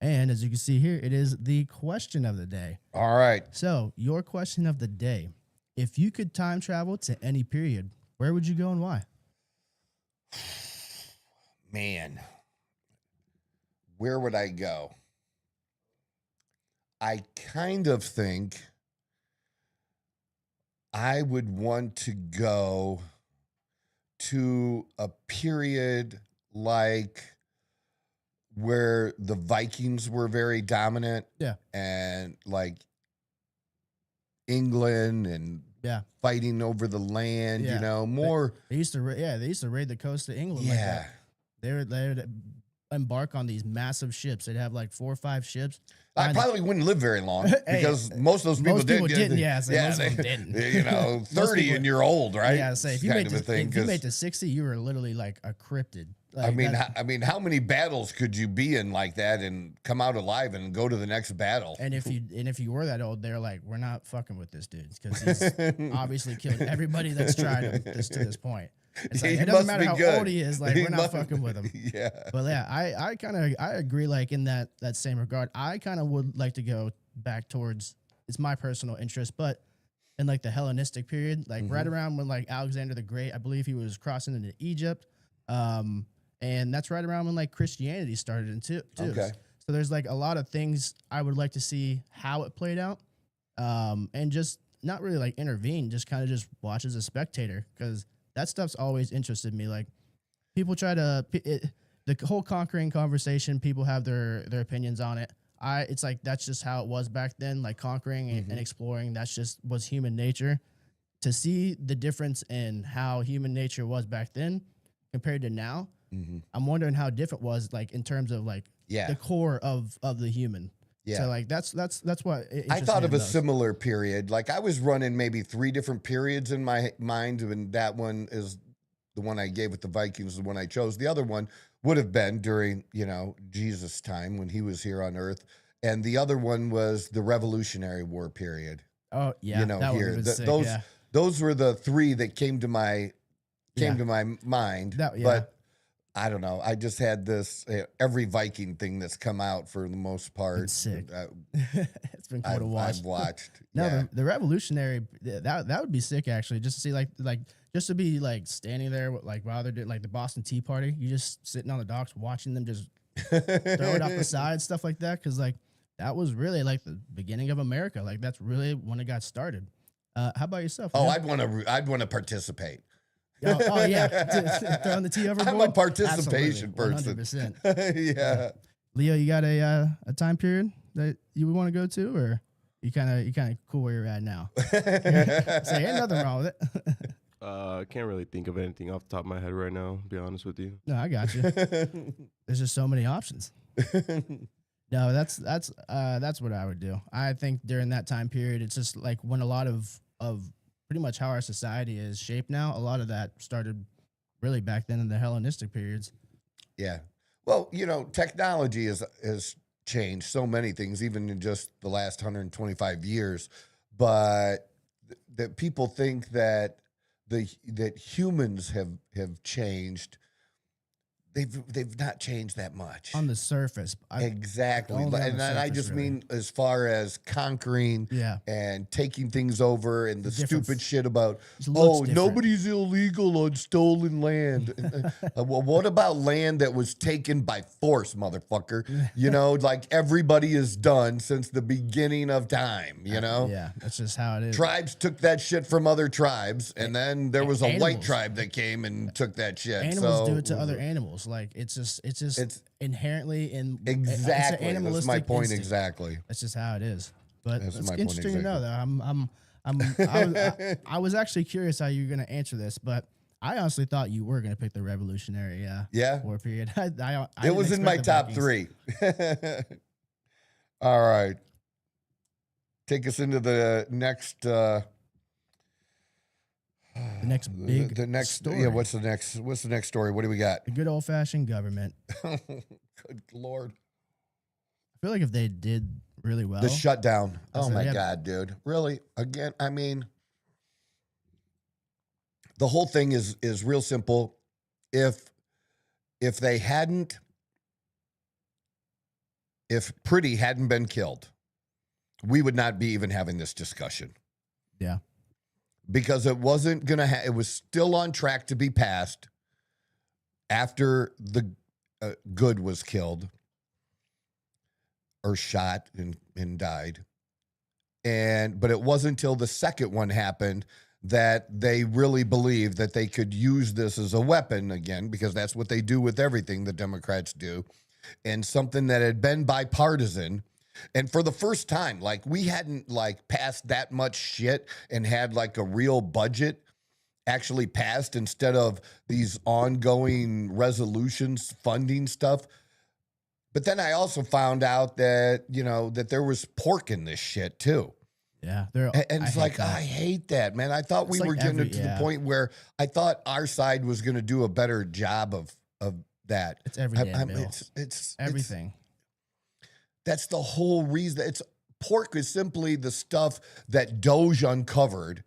And as you can see here, it is the question of the day. All right. So, your question of the day. If you could time travel to any period, where would you go and why? Man, where would I go? I kind of think I would want to go to a period like where the Vikings were very dominant. Yeah. And like England and Yeah. fighting over the land, Yeah. you know, more. They used to raid the coast of England like Yeah. that. They would embark on these massive ships. They'd have like 4 or 5 ships. I probably wouldn't live very long because most of those people Most people did. didn't, yeah, so most of them didn't. You know, 30 people- and you're old, right? Yeah, say if you Kind made of a thing, if you 'cause- made to 60, you were literally like a cryptid. Like, I mean, how many battles could you be in like that and come out alive and go to the next battle? and if you were that old, they're like, we're not fucking with this dude because he's obviously killed everybody that's tried him to this point. It's like, He it must doesn't matter be how good. old he is, like He we're not must- fucking with him. Yeah. But yeah, I agree. Like in that same regard, I kind of would like to go back towards. It's my personal interest, but in like the Hellenistic period, like right around when like Alexander the Great, I believe he was crossing into Egypt, and that's right around when like Christianity started too. Okay. So there's like a lot of things I would like to see how it played out, and just not really like intervene, just kind of just watch as a spectator because that stuff's always interested me. Like people try to the whole conquering conversation. People have their opinions on it. It's like that's just how it was back then. Like conquering and exploring, that's just was human nature. To see the difference in how human nature was back then compared to now, I'm wondering how different was like in terms of like the core of the human. Yeah. So like that's what I thought of a similar period. Like I was running maybe 3 different periods in my mind, and that one is the one I gave with the Vikings, the one I chose. The other one would have been during, you know, Jesus' time when he was here on earth. And the other one was the Revolutionary War period. Oh yeah, You know, that here. one was sick, those yeah. those were the 3 that came to my mind. That- yeah. But I don't know. I just had this every Viking thing that's come out for the most part. It's sick. uh, It's been cool to watch. I've watched. No, Yeah. the Revolutionary that would be sick actually. Just to see like just to be like standing there with, like while they're doing like the Boston Tea Party, you just sitting on the docks watching them just throw it off the side, stuff like that. Because like that was really like the beginning of America. Like that's really when it got started. How about yourself? Oh, Leo? I'd want to participate. oh yeah, throwing the tea overboard. I'm a participation Absolutely, person. 100%. Yeah. Leo, you got a time period that you would want to go to, or you kind of cool where you're at now? Say, ain't nothing wrong with it. I can't really think of anything off the top of my head right now, to be honest with you. No, I got you. There's just so many options. No, that's what I would do. I think during that time period, it's just like when a lot of pretty much how our society is shaped now. A lot of that started really back then in the Hellenistic periods. Yeah. Well, you know, technology has changed so many things, even in just the last 125 years. But that people think that that humans have changed. they've not changed that much. On the surface. Exactly. only on And the I surface, just really. mean as far as conquering Yeah. and taking things over and the Different stupid shit about, It looks different. nobody's illegal on stolen land. Well, what about land that was taken by force, motherfucker? You know, like everybody is done since the beginning of time, you know? Yeah, that's just how it is. Tribes took that shit from other tribes, and then there was a white Animals. tribe that came and took that shit. Animals so, do it to other animals. Like it's just inherently in Exactly. It's an That's animalistic my point instinct. exactly. That's just how it is. But That's it's my point interesting to know exactly. though. I was actually curious how you were going to answer this, but I honestly thought you were going to pick the Revolutionary war period. I It didn't was in my expect top the Vikings. 3. All right. Take us into the next The next big the next story. Yeah, what's the next story? What do we got? The good old fashioned government. Good Lord. I feel like if they did really well, The shutdown. Oh So, my yeah. God, dude. Really? Again, I mean, the whole thing is real simple. If Pretty hadn't been killed, we would not be even having this discussion. yeah, Because it wasn't going to it was still on track to be passed after the Good was killed or shot and died. But it wasn't until the second one happened that they really believed that they could use this as a weapon again, because that's what they do with everything the Democrats do. And something that had been bipartisan. And for the first time, like we hadn't like passed that much shit and had like a real budget actually passed instead of these ongoing resolutions funding stuff. But then I also found out that, that there was pork in this shit too. yeah. And it's like, I hate that, man. I thought we It's were like getting every- to the yeah. point where I thought our side was going to do a better job of that. It's every damn bill. It's Everything. That's the whole reason. Pork is simply the stuff that Doge uncovered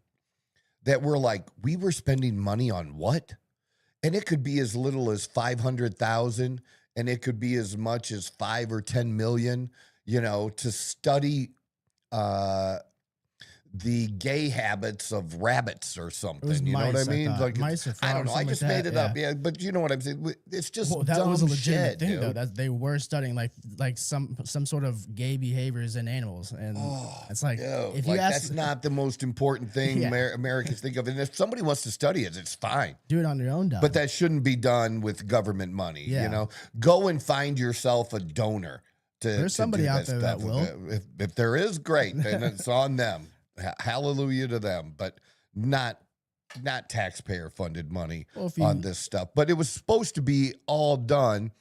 that we're like, we were spending money on what? And it could be as little as 500,000 and it could be as much as 5 or 10 million, to study the gay habits of rabbits or something. was You know what I mice, I mean? thought. Like Mice or I don't frogs, know. I something just like made that, it up. Yeah, but you know what I'm saying? It's just Well, that dumb was a legitimate shit, thing, dude. though. That they were studying like some sort of gay behaviors in animals, and it's like Yo, if like you ask, that's not the most important thing Yeah. Americans think of. And if somebody wants to study it, it's fine. do it on your own dime. But that shouldn't be done with government money. Yeah. Go and find yourself a donor. There's somebody do out there that stuff. will. If there is, great. Then it's on them. Hallelujah to them. But not taxpayer funded money Well, if you- on this stuff. But it was supposed to be all done,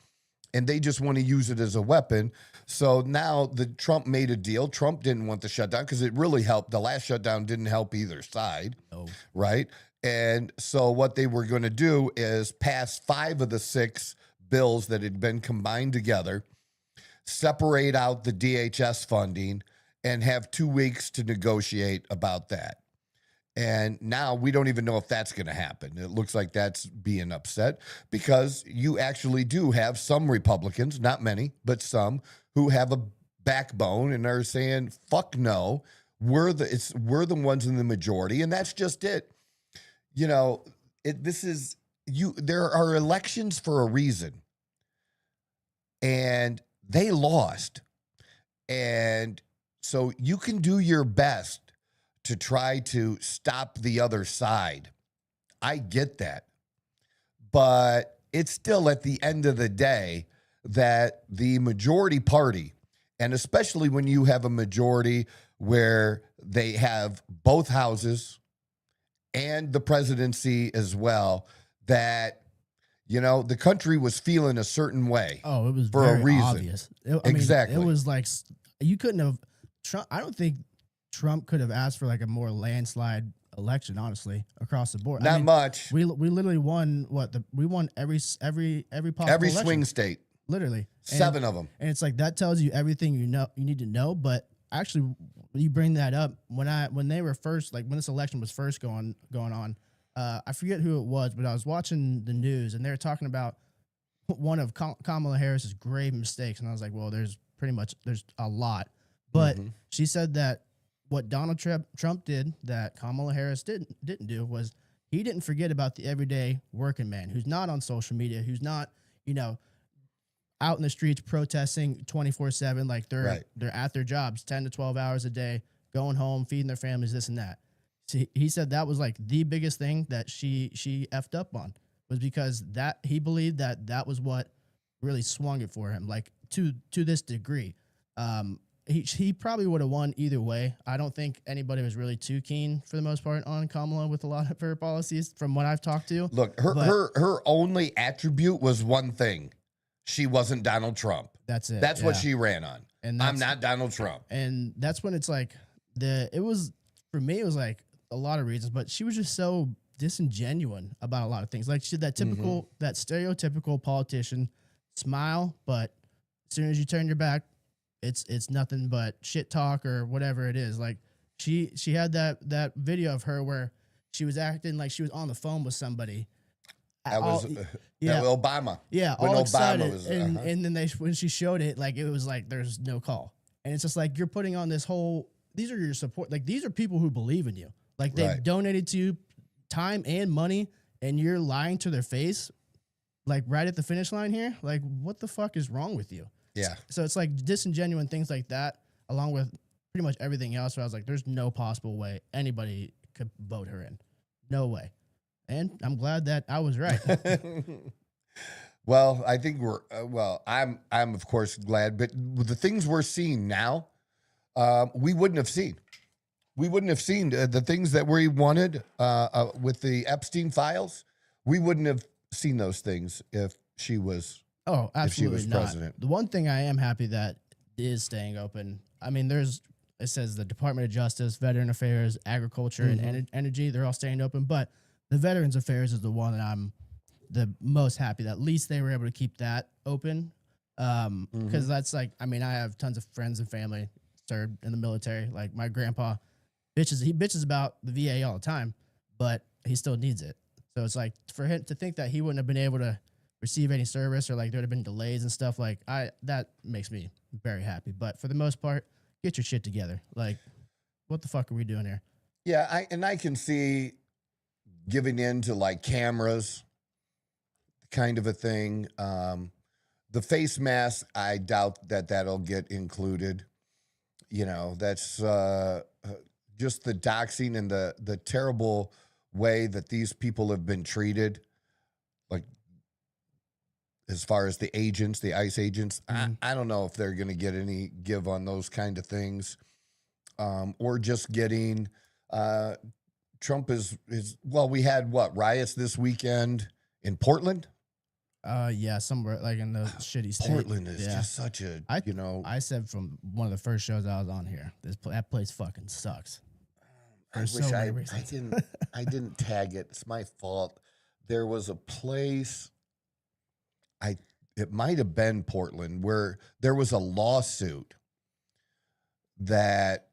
and they just want to use it as a weapon. So now Trump made a deal. Trump didn't want the shutdown because it really helped. The last shutdown didn't help either side, Oh. right? And so what they were going to do is pass 5 of the 6 bills that had been combined together, separate out the DHS funding, and have 2 weeks to negotiate about that. And now we don't even know if that's going to happen. It looks like that's being upset because you actually do have some Republicans, not many, but some, who have a backbone and are saying, fuck no, we're the ones in the majority. And that's just it. There are elections for a reason. And they lost. And so you can do your best to try to stop the other side. I get that. But it's still at the end of the day that the majority party, and especially when you have a majority where they have both houses and the presidency as well, that, the country was feeling a certain way. Oh, it was for a very reason. obvious. Exactly. It was like you couldn't have. Trump. I don't think Trump could have asked for like a more landslide election, honestly, across the board. Not much. We literally won we won every possible Every election, swing state. literally 7 of them. And it's like that tells you everything you need to know. But actually, when you bring that up, when they were first, like when this election was first going on, I forget who it was, but I was watching the news and they were talking about one of Kamala Harris's grave mistakes. And I was like, well, there's a lot. But she said that what Donald Trump did that Kamala Harris didn't do was he didn't forget about the everyday working man who's not on social media, who's not, out in the streets protesting 24/7, like they're at their jobs 10 to 12 hours a day, going home, feeding their families, this and that. So he said that was like the biggest thing that she effed up on, was because that he believed that was what really swung it for him, like to this degree. He probably would have won either way. I don't think anybody was really too keen for the most part on Kamala with a lot of her policies from what I've talked to. Look, her only attribute was one thing. She wasn't Donald Trump. That's it. That's what she ran on. And I'm not Donald Trump. And that's when it's like it was for me, it was like a lot of reasons, but she was just so disingenuous about a lot of things. Like she did that typical, that stereotypical politician smile, but as soon as you turn your back, it's nothing but shit talk or whatever it is. Like she had that video of her where she was acting like she was on the phone with somebody. That was Obama. Yeah, when all Obama excited. was, and then when she showed it, like it was like there's no call. And it's just like you're putting on this whole, these are your support, like these are people who believe in you. Like they've donated to you time and money, and you're lying to their face, like right at the finish line here. Like, what the fuck is wrong with you? Yeah. So it's like disingenuous things like that, along with pretty much everything else. Where I was like, there's no possible way anybody could vote her in. No way. And I'm glad that I was right. Well, I think I'm of course glad, but with the things we're seeing now, we wouldn't have seen. We wouldn't have seen the things that we wanted with the Epstein files. We wouldn't have seen those things if she was. Oh, absolutely if she was not. President. The one thing I am happy that is staying open. I mean, it says the Department of Justice, Veteran Affairs, Agriculture, and Energy. They're all staying open, but the Veterans Affairs is the one that I'm the most happy that at least they were able to keep that open. Because that's like, I mean, I have tons of friends and family served in the military. Like my grandpa bitches about the VA all the time, but he still needs it. So it's like for him to think that he wouldn't have been able to receive any service or like there'd have been delays and stuff, like that makes me very happy. But for the most part, get your shit together. Like, what the fuck are we doing here? Yeah, I can see giving in to like cameras, kind of a thing. The face mask, I doubt that'll get included. That's just the doxing and the terrible way that these people have been treated. Like, as far as the agents, the ICE agents, I don't know if they're going to get any give on those kind of things, or just getting. Trump is well. We had riots this weekend in Portland. Yeah, somewhere like in the shitty state. Portland is just such a I said from one of the first shows I was on here, that place fucking sucks. I wish I didn't tag it. It's my fault. There was a place. It might have been Portland where there was a lawsuit that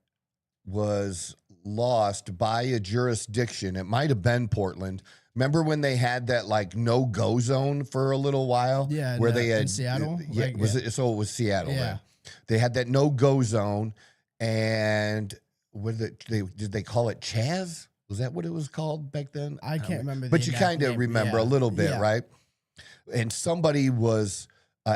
was lost by a jurisdiction. It might have been Portland. Remember when they had that like no-go zone for a little while? Yeah, where they had in Seattle. So it was Seattle. Yeah, right? They had that no-go zone, and did they call it Chaz? Was that what it was called back then? I can't remember. But you kind of remember a little bit, right? And somebody was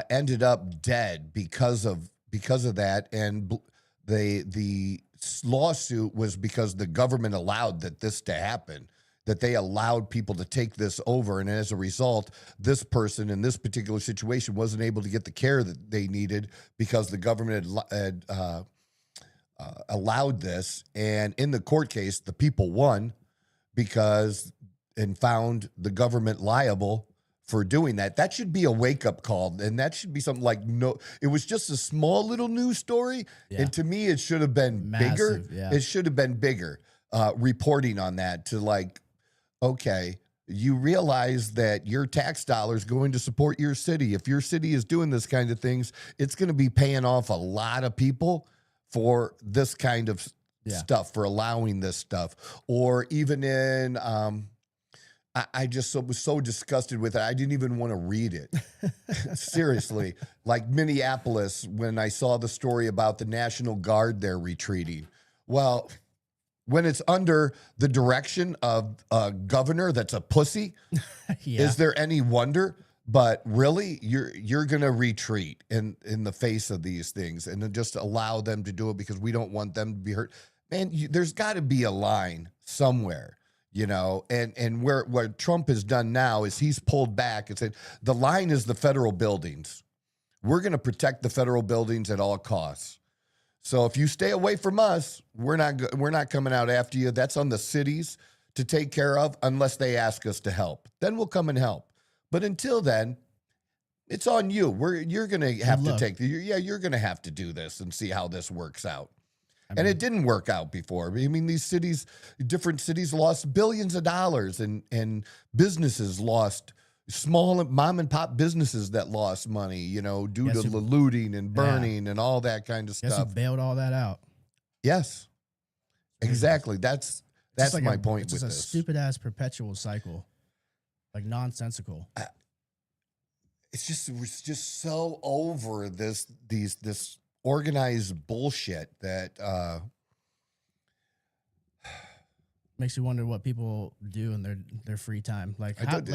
ended up dead because of that, and the lawsuit was because the government allowed this to happen, that they allowed people to take this over, and as a result, this person in this particular situation wasn't able to get the care that they needed because the government had allowed this. And in the court case, the people won and found the government liable for doing that. That should be a wake-up call, and that should be something like, no, it was just a small little news story, and to me, it should have been bigger. It should have been bigger, reporting on that to like, okay, you realize that your tax dollars going to support your city. If your city is doing this kind of things, it's going to be paying off a lot of people for this kind of stuff, for allowing this stuff. Or even in I just was so disgusted with it. I didn't even want to read it. Seriously. Like Minneapolis, when I saw the story about the National Guard there retreating. Well, when it's under the direction of a governor that's a pussy, is there any wonder? But really, you're going to retreat in the face of these things and then just allow them to do it because we don't want them to be hurt. Man, there's got to be a line somewhere, you know, and where what Trump has done now is he's pulled back and said, the line is the federal buildings. We're going to protect the federal buildings at all costs. So if you stay away from us, we're not coming out after you. That's on the cities to take care of unless they ask us to help. Then we'll come and help. But until then, it's on you. You're going to have to take you're going to have to do this and see how this works out. And it didn't work out before. I mean, these cities, different cities lost billions of dollars and businesses lost, small mom and pop businesses that lost money, you know, due to the looting and burning and all that kind of stuff. Who bailed all that out. Yes, exactly. That's like my point with this. It's a stupid ass perpetual cycle, like nonsensical. We're just so over this organized bullshit that makes you wonder what people do in their free time. Like, how, do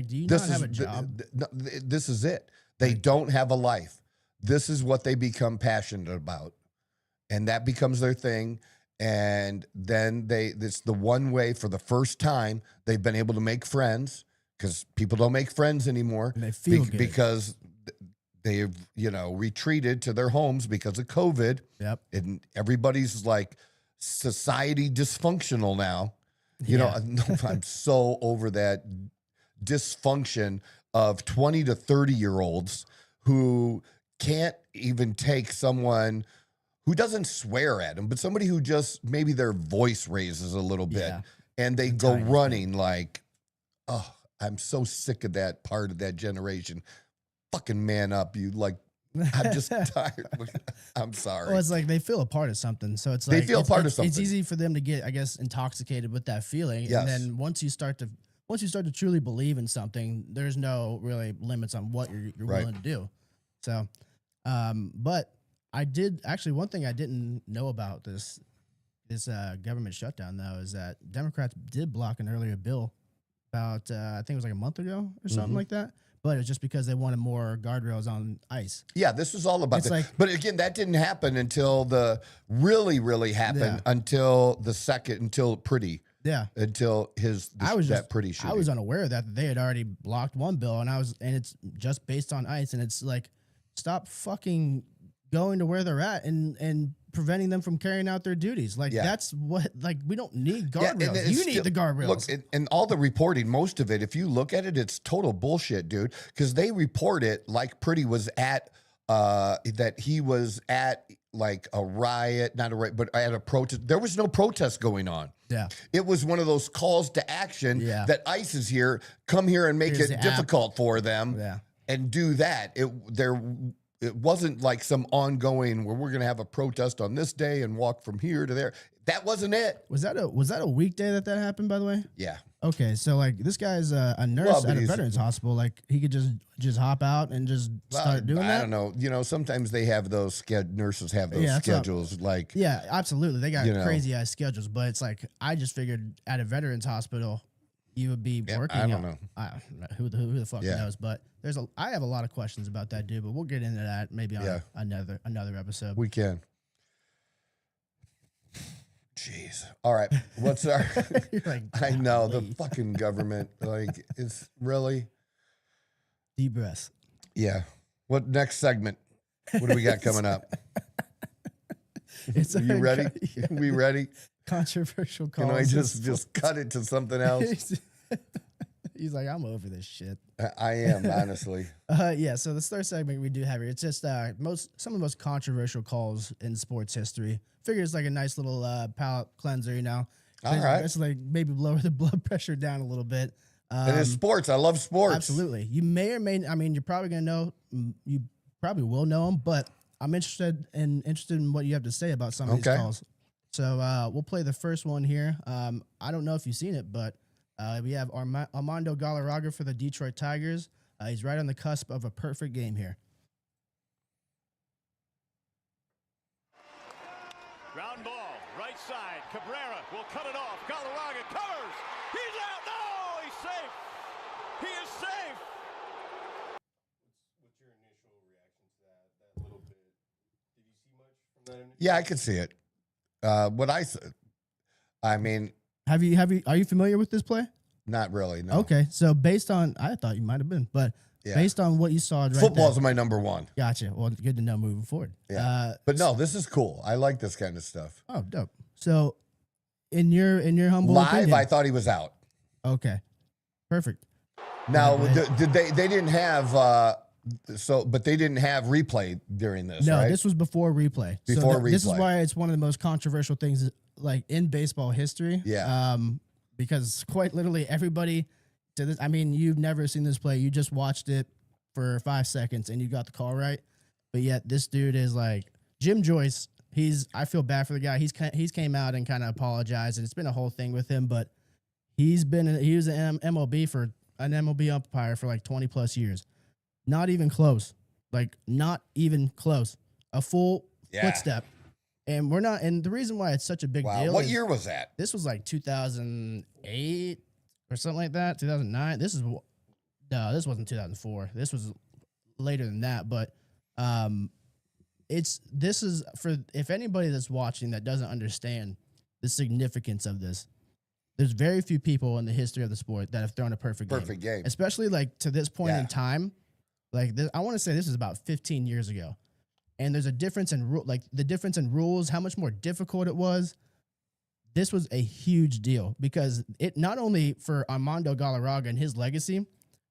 you not have a job? This is it. They don't have a life. This is what they become passionate about, and that becomes their thing. And then it's the one way for the first time they've been able to make friends, because people don't make friends anymore. And they feel good. Because they've, retreated to their homes because of COVID. Yep. And everybody's like society dysfunctional now. You know, I'm so over that dysfunction of 20 to 30-year-olds who can't even take someone who doesn't swear at them, but somebody who just maybe their voice raises a little bit and they go running like, oh, I'm so sick of that part of that generation. Fucking man up, you like. I'm just tired. I'm sorry. Well, it's like they feel a part of something, so it's like they feel a part of something. It's easy for them to get, I guess, intoxicated with that feeling. Yes. And then once you start to truly believe in something, there's no really limits on what you're willing to do. So, but I did actually, one thing I didn't know about this government shutdown though is that Democrats did block an earlier bill about I think it was like a month ago or something like that. But it's just because they wanted more guardrails on ICE. Yeah, this was all about that. But again, that didn't happen until really happened until Pretty. Yeah. Until that Pretty shooting. I was unaware that they had already blocked one bill and it's just based on ICE. And it's like, stop fucking going to where they're at and preventing them from carrying out their duties. Like that's what, like, we don't need guardrails. You need the guardrails. Look, and all the reporting, most of it, if you look at it, it's total bullshit, dude. Because they report it like Pretty was at, that he was at like a riot, not a riot, but at a protest. There was no protest going on. Yeah. It was one of those calls to action that ICE is here, come here and make it difficult for them and do that. It wasn't like some ongoing where we're going to have a protest on this day and walk from here to there. That wasn't it. Was that a weekday that happened, by the way? Yeah. Okay, so like this guy's a nurse at a veterans hospital. Like he could just hop out and just start doing that. I don't know. You know, sometimes they have those nurses have those schedules. Yeah, absolutely. They got crazy ass schedules, but it's like I just figured at a veterans hospital you would be working. I don't know. Who the fuck knows? But I have a lot of questions about that dude, but we'll get into that maybe on another episode. We can. Jeez. All right. What's our? Like, I know the fucking government. Like, it's really deep breaths. Yeah. What next segment? What do we got coming up? Are you ready? We ready? Controversial calls. Can I just cut it to something else? He's like, I'm over this shit. I am, honestly. Yeah, so this third segment we do have here, it's just some of the most controversial calls in sports history. Figure it's like a nice little palate cleanser, you know. All right. It's like maybe lower the blood pressure down a little bit. And it's sports. I love sports. Absolutely. You may or may, I mean, you're probably going to know, you probably will know them, but I'm interested in what you have to say about some of these calls. So we'll play the first one here. I don't know if you've seen it, but We have Armando Galarraga for the Detroit Tigers. He's right on the cusp of a perfect game here. Ground ball, right side. Cabrera will cut it off. Galarraga covers. He's out. No, he's safe. He is safe. What's your initial reaction to that little bit? Did you see much from that initial? Yeah, I could see it. I mean, Are you familiar with this play? not really. No. Okay, so based on, I thought you might have been, but Yeah. based on what you saw, right Football's there, my number one. gotcha. Well, good to know moving forward. Yeah. But no, this is cool. I like this kind of stuff. Oh, dope. So, in your humble Live, opinion, I thought he was out. okay, perfect. Now, Yeah, did they didn't have but they didn't have replay during this, No, right? this was before replay. Before This is replay. why it's one of the most controversial things like in baseball history. Yeah. Because quite literally everybody to this, I mean, you've never seen this play. You just watched it for 5 seconds and you got the call right. But yet this dude is like Jim Joyce. I feel bad for the guy. He's came out and kind of apologized, and it's been a whole thing with him. But he was an MLB umpire for like 20 plus years. Not even close. Like not even close. A full footstep. And the reason why it's such a big Wow. deal. What is year was that? This was like 2008 or something like that. 2009. This wasn't 2004. This was later than that. But this is for if anybody that's watching that doesn't understand the significance of this. There's very few people in the history of the sport that have thrown a perfect game. Especially like to this point in time. Like this, I want to say this is about 15 years ago. And there's a difference in the difference in rules, how much more difficult it was. This was a huge deal because it not only for Armando Galarraga and his legacy,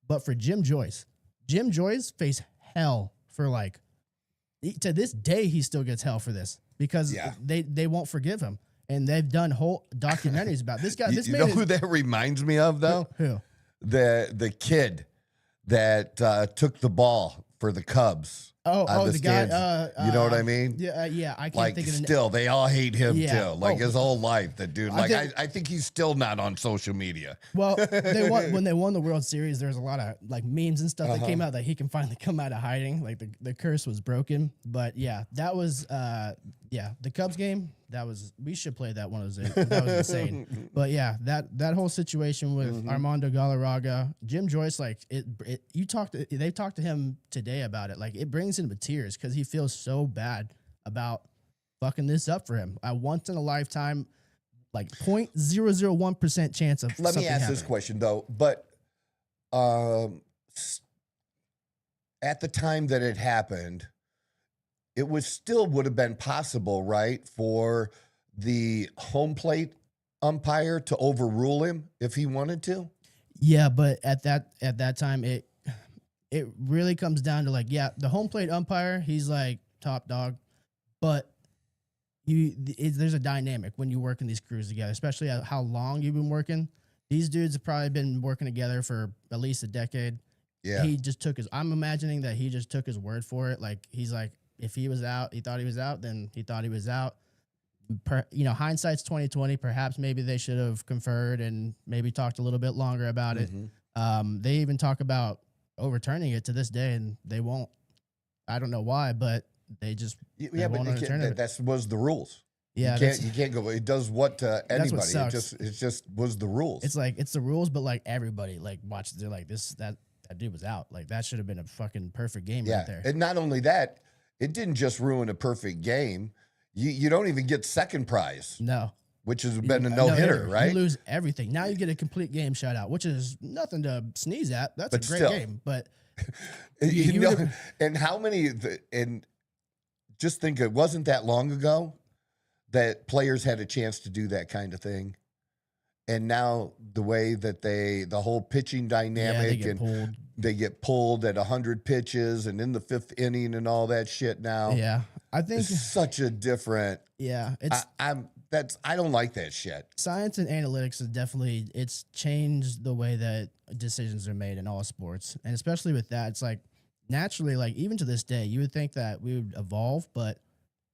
but for Jim Joyce. Jim Joyce faced hell for to this day he still gets hell for this because they won't forgive him. And they've done whole documentaries about this guy. You know who that reminds me of though? Who? The kid that took the ball for the Cubs. The guy. You know what I mean? Yeah. I can't think of the still, they all hate him Yeah. too. Like his whole life, the dude. I I think he's still not on social media. Well, when they won the World Series, there was a lot of like memes and stuff that came out that he can finally come out of hiding. Like the curse was broken. But yeah, that was the Cubs game. We should play that one. That was insane. But yeah, that whole situation with Armando Galarraga, Jim Joyce, they've talked to him today about it. Like it brings him to tears because he feels so bad about fucking this up for him. A once in a lifetime, like 0.001% chance of. Let me ask this happening. question though, but at the time that it happened, it would have been possible, right, for the home plate umpire to overrule him if he wanted to. Yeah, but at that time, it really comes down to the home plate umpire, he's like top dog, but there's a dynamic when you work in these crews together, especially how long you've been working. These dudes have probably been working together for at least a decade. Yeah, he just I'm imagining that he just took his word for it. Like he's like, if he was out, he thought he was out, then he thought he was out. Hindsight's 20/20. Perhaps maybe they should have conferred and maybe talked a little bit longer about it. They even talk about overturning it to this day, and they won't. I don't know why, but they just won't overturn it. That was the rules. Yeah, you can't go. It does what to anybody. What sucks. It just was the rules. It's the rules, but like everybody watches. They're like that dude was out. Like that should have been a fucking perfect game right there. And not only that, it didn't just ruin a perfect game. You don't even get second prize. No. Which has been a no-hitter, right? You lose everything. Now you get a complete game shutout, which is nothing to sneeze at. That's a great game. But and how many and just think it wasn't that long ago that players had a chance to do that kind of thing. And now the way that the whole pitching dynamic they get pulled at 100 pitches and in the 5th inning and all that shit now. Yeah. I think it's such a different. Yeah. I don't like that shit. Science and analytics is it's changed the way that decisions are made in all sports. And especially with that, it's like naturally, like even to this day, you would think that we would evolve, but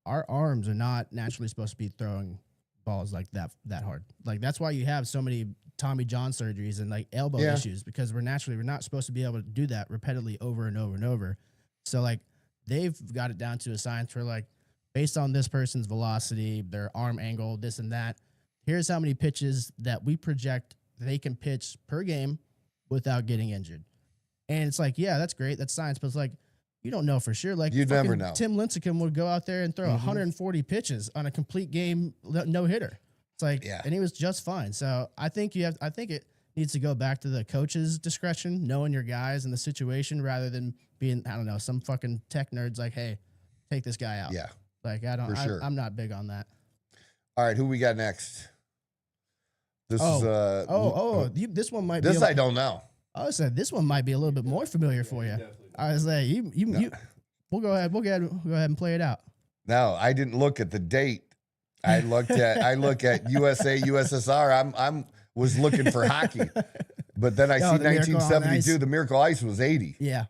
our arms are not naturally supposed to be throwing balls like that hard. Like that's why you have so many Tommy John surgeries and like elbow issues because we're not supposed to be able to do that repeatedly over and over and over. So like they've got it down to a science where like based on this person's velocity, their arm angle, this and that, here's how many pitches that we project they can pitch per game without getting injured. And it's like, yeah, that's great. That's science. But it's like, you don't know for sure. Like you never know. Tim Lincecum would go out there and throw 140 pitches on a complete game, no hitter. It's like, and he was just fine. So I think it needs to go back to the coach's discretion, knowing your guys and the situation rather than being, I don't know, some fucking tech nerds like, hey, take this guy out. Yeah. Like, I'm not big on that. All right. Who we got next? This is, this one might be. This I don't know. I said this one might be a little bit more familiar for you. I was like, we'll go ahead and play it out. No, I didn't look at the date. I look at USA, USSR. I was looking for hockey, but then I see 1972. The Miracle Ice was 80. Yeah.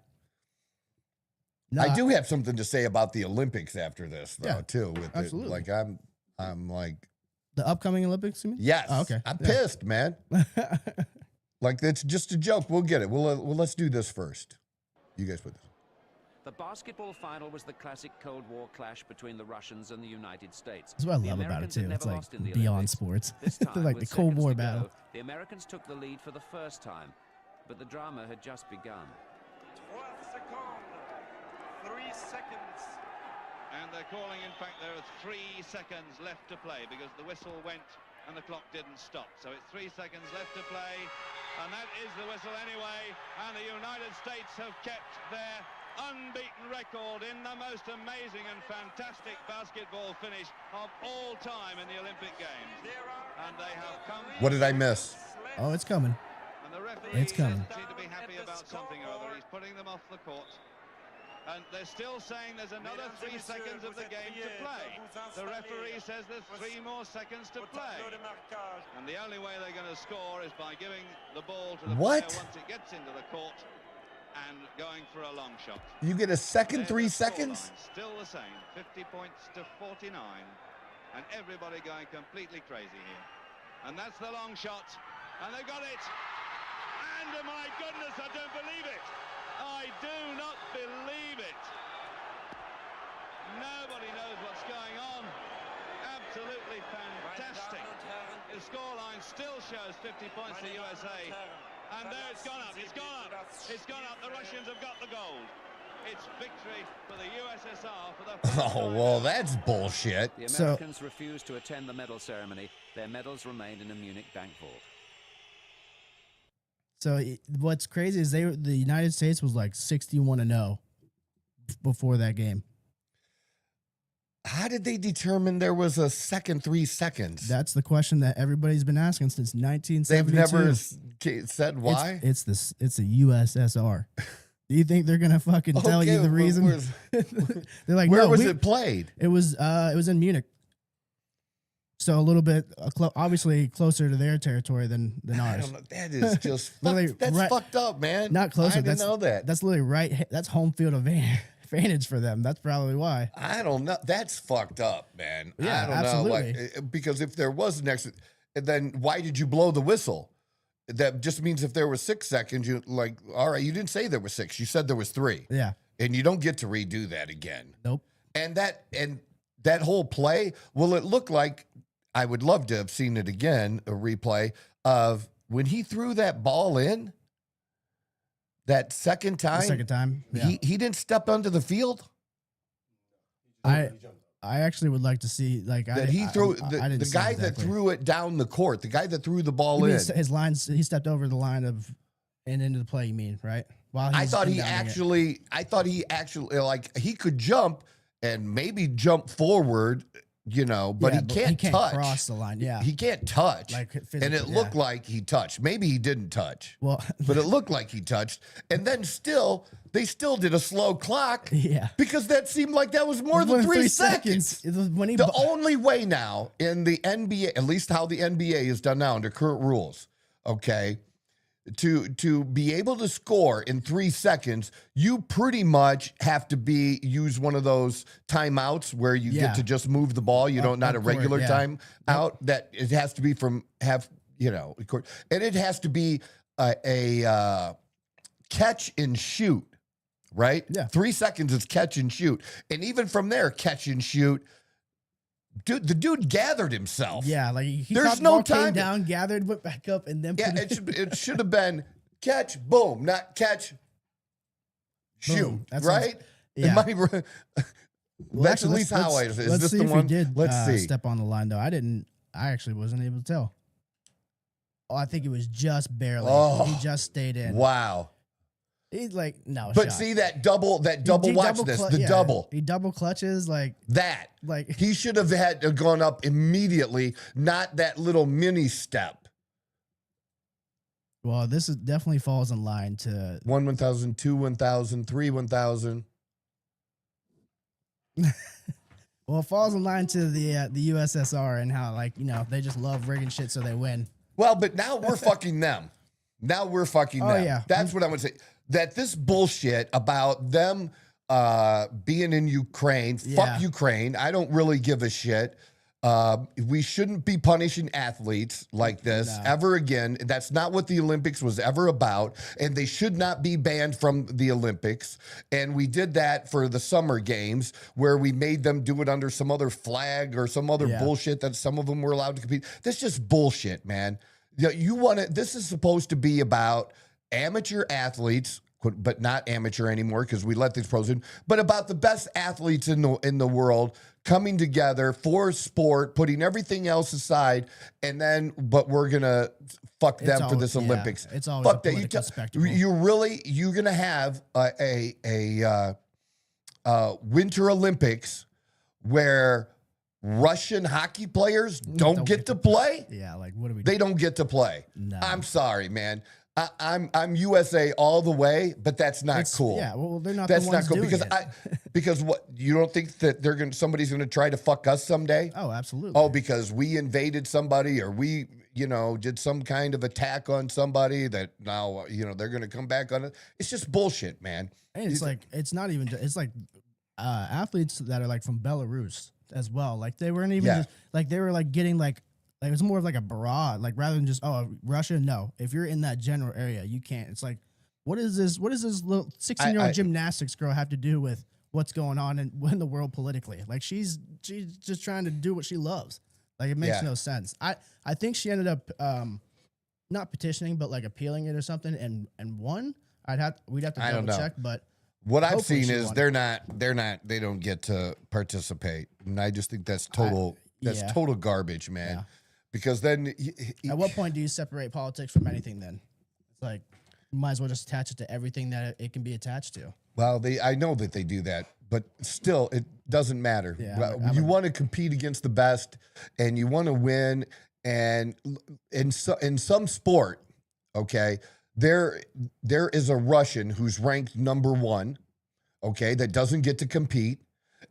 No, I do have something to say about the Olympics after this, though, too. With absolutely. Like I'm like the upcoming Olympics. You mean? Yes. Oh, okay. I'm pissed, man. Like it's just a joke. We'll get it. Let's do this first. You guys put this. The basketball final was the classic Cold War clash between the Russians and the United States. That's what I love about it too. It's like beyond sports. They're like the Cold War battle. The Americans took the lead for the first time, but the drama had just begun. 3 seconds. And they're calling, in fact, there are 3 seconds left to play because the whistle went and the clock didn't stop. So it's 3 seconds left to play. And that is the whistle anyway. And the United States have kept their unbeaten record in the most amazing and fantastic basketball finish of all time in the Olympic Games. And they have come. What did I miss? Oh, it's coming. And the referee coming. doesn't seem to be happy about something or other. He's putting them off the court. And they're still saying there's another 3 seconds of the game to play. The referee says there's 3 more seconds to play. And the only way they're going to score is by giving the ball to the player once it gets into the court and going for a long shot. You get a second 3 seconds? Still the same, 50 points to 49. And everybody going completely crazy here. And that's the long shot. And they got it. And my goodness, I don't believe it. I do not believe it. Nobody knows what's going on. Absolutely fantastic. The scoreline still shows 50 points to USA. And there it's gone up. It's gone up. It's gone up. The Russians have got the gold. It's victory for the USSR for the first time. Oh, well, that's bullshit. The Americans refused to attend the medal ceremony. Their medals remained in a Munich bank vault. So what's crazy is the United States was like 61-0 before that game. How did they determine there was a second 3 seconds? That's the question that everybody's been asking since 1972. They've never said why. It's the USSR. Do you think they're gonna fucking tell you the reason? They're like, where was it played? It was in Munich. So a little bit, obviously closer to their territory than ours. I don't know. That is just that's fucked up, man. Not closer. I didn't know that. That's literally right. That's home field advantage for them. That's probably why. I don't know. That's fucked up, man. Yeah, I don't absolutely. know. Like, because if there was an extra, then why did you blow the whistle? That just means if there was 6 seconds, you like, all right, you didn't say there was 6. You said there was 3. Yeah. And you don't get to redo that again. Nope. And that whole play, well, it looked like, I would love to have seen it again, a replay of when he threw that ball in that second time. Yeah. He didn't step onto the field. I actually would like to see the guy that threw it down the court, the guy that threw the ball in. His lines, he stepped over the line and into the play. You mean right? I thought he actually like he could jump and maybe jump forward. But he can't touch. Cross the line. Yeah, he can't touch. And it looked like he touched. Maybe he didn't touch. Well, but it looked like he touched. And then they still did a slow clock. Yeah, because that seemed like that was more than 3 seconds. The only way now in the NBA, at least how the NBA is done now under current rules, okay, to be able to score in 3 seconds, you pretty much have to use one of those timeouts where you get to just move the ball. You don't not a regular timeout. That it has to be and it has to be a catch and shoot, right? Yeah. 3 seconds is catch and shoot. And even from there, catch and shoot, dude, the dude gathered himself. Yeah, like he There's caught the no ball, came time to- down, gathered, went back up, and then Yeah, it should have been catch, boom, not catch, shoot, Boom. That sounds- right? yeah. Am I right? Well, That's actually, at least how I. Is let's this see the if one? he did Let's see. step on the line though. I actually wasn't able to tell. Oh, I think it was just barely. Oh. He just stayed in. Wow. He's like, no But shot. see that double. He Watch this. The yeah, double. He double clutches like Like he should have had gone up immediately, not that little mini step. Well, this is definitely falls in line to 1,000, 2, 1,000, 3, 1,000. well, it falls in line to the USSR and how they just love rigging shit so they win. Well, but now we're fucking them. Now we're fucking Oh, them. yeah. That's what I would say. That this bullshit about them being in Ukraine, Yeah. fuck Ukraine. I don't really give a shit. We shouldn't be punishing athletes like this ever again. That's not what the Olympics was ever about. And they should not be banned from the Olympics. And we did that for the summer games where we made them do it under some other flag or some other bullshit that some of them were allowed to compete. That's just bullshit, man. You want to, this is supposed to be about amateur athletes, but not amateur anymore because we let these pros in, but about the best athletes in the world coming together for sport, putting everything else aside, and then, but we're going to fuck them for this Olympics. It's always fuck a that. political spectacle. You're going to have a Winter Olympics where Russian hockey players don't get to play? Yeah, like what do we do? They don't get to play. No. I'm sorry, man. I'm USA all the way, but that's not cool. Yeah, well, they're not That's the not ones cool doing because it. because what, you don't think that somebody's gonna try to fuck us someday? Oh, absolutely. Oh, because we invaded somebody or we did some kind of attack on somebody that now they're gonna come back on it. It's just bullshit, man. And it's like it's not even it's like athletes that are like from Belarus as well. Like they weren't even just, like they were like getting like it was more of like a barrage, like rather than just Russia. No, if you're in that general area, you can't. It's like what is this little 16-year-old gymnastics girl have to do with what's going on in the world politically? Like she's just trying to do what she loves. Like it makes no sense. I think she ended up not petitioning but like appealing it or something and won. We'd have to double check, but what I've hopefully seen she is won. they don't get to participate, and I just think that's total total garbage, man. Yeah. Because then at what point do you separate politics from anything? Then it's like you might as well just attach it to everything that it can be attached to. Well, I know that they do that, but still, it doesn't matter. Yeah, You want to compete against the best, and you want to win. And in some sport, okay, there is a Russian who's ranked #1, okay, that doesn't get to compete,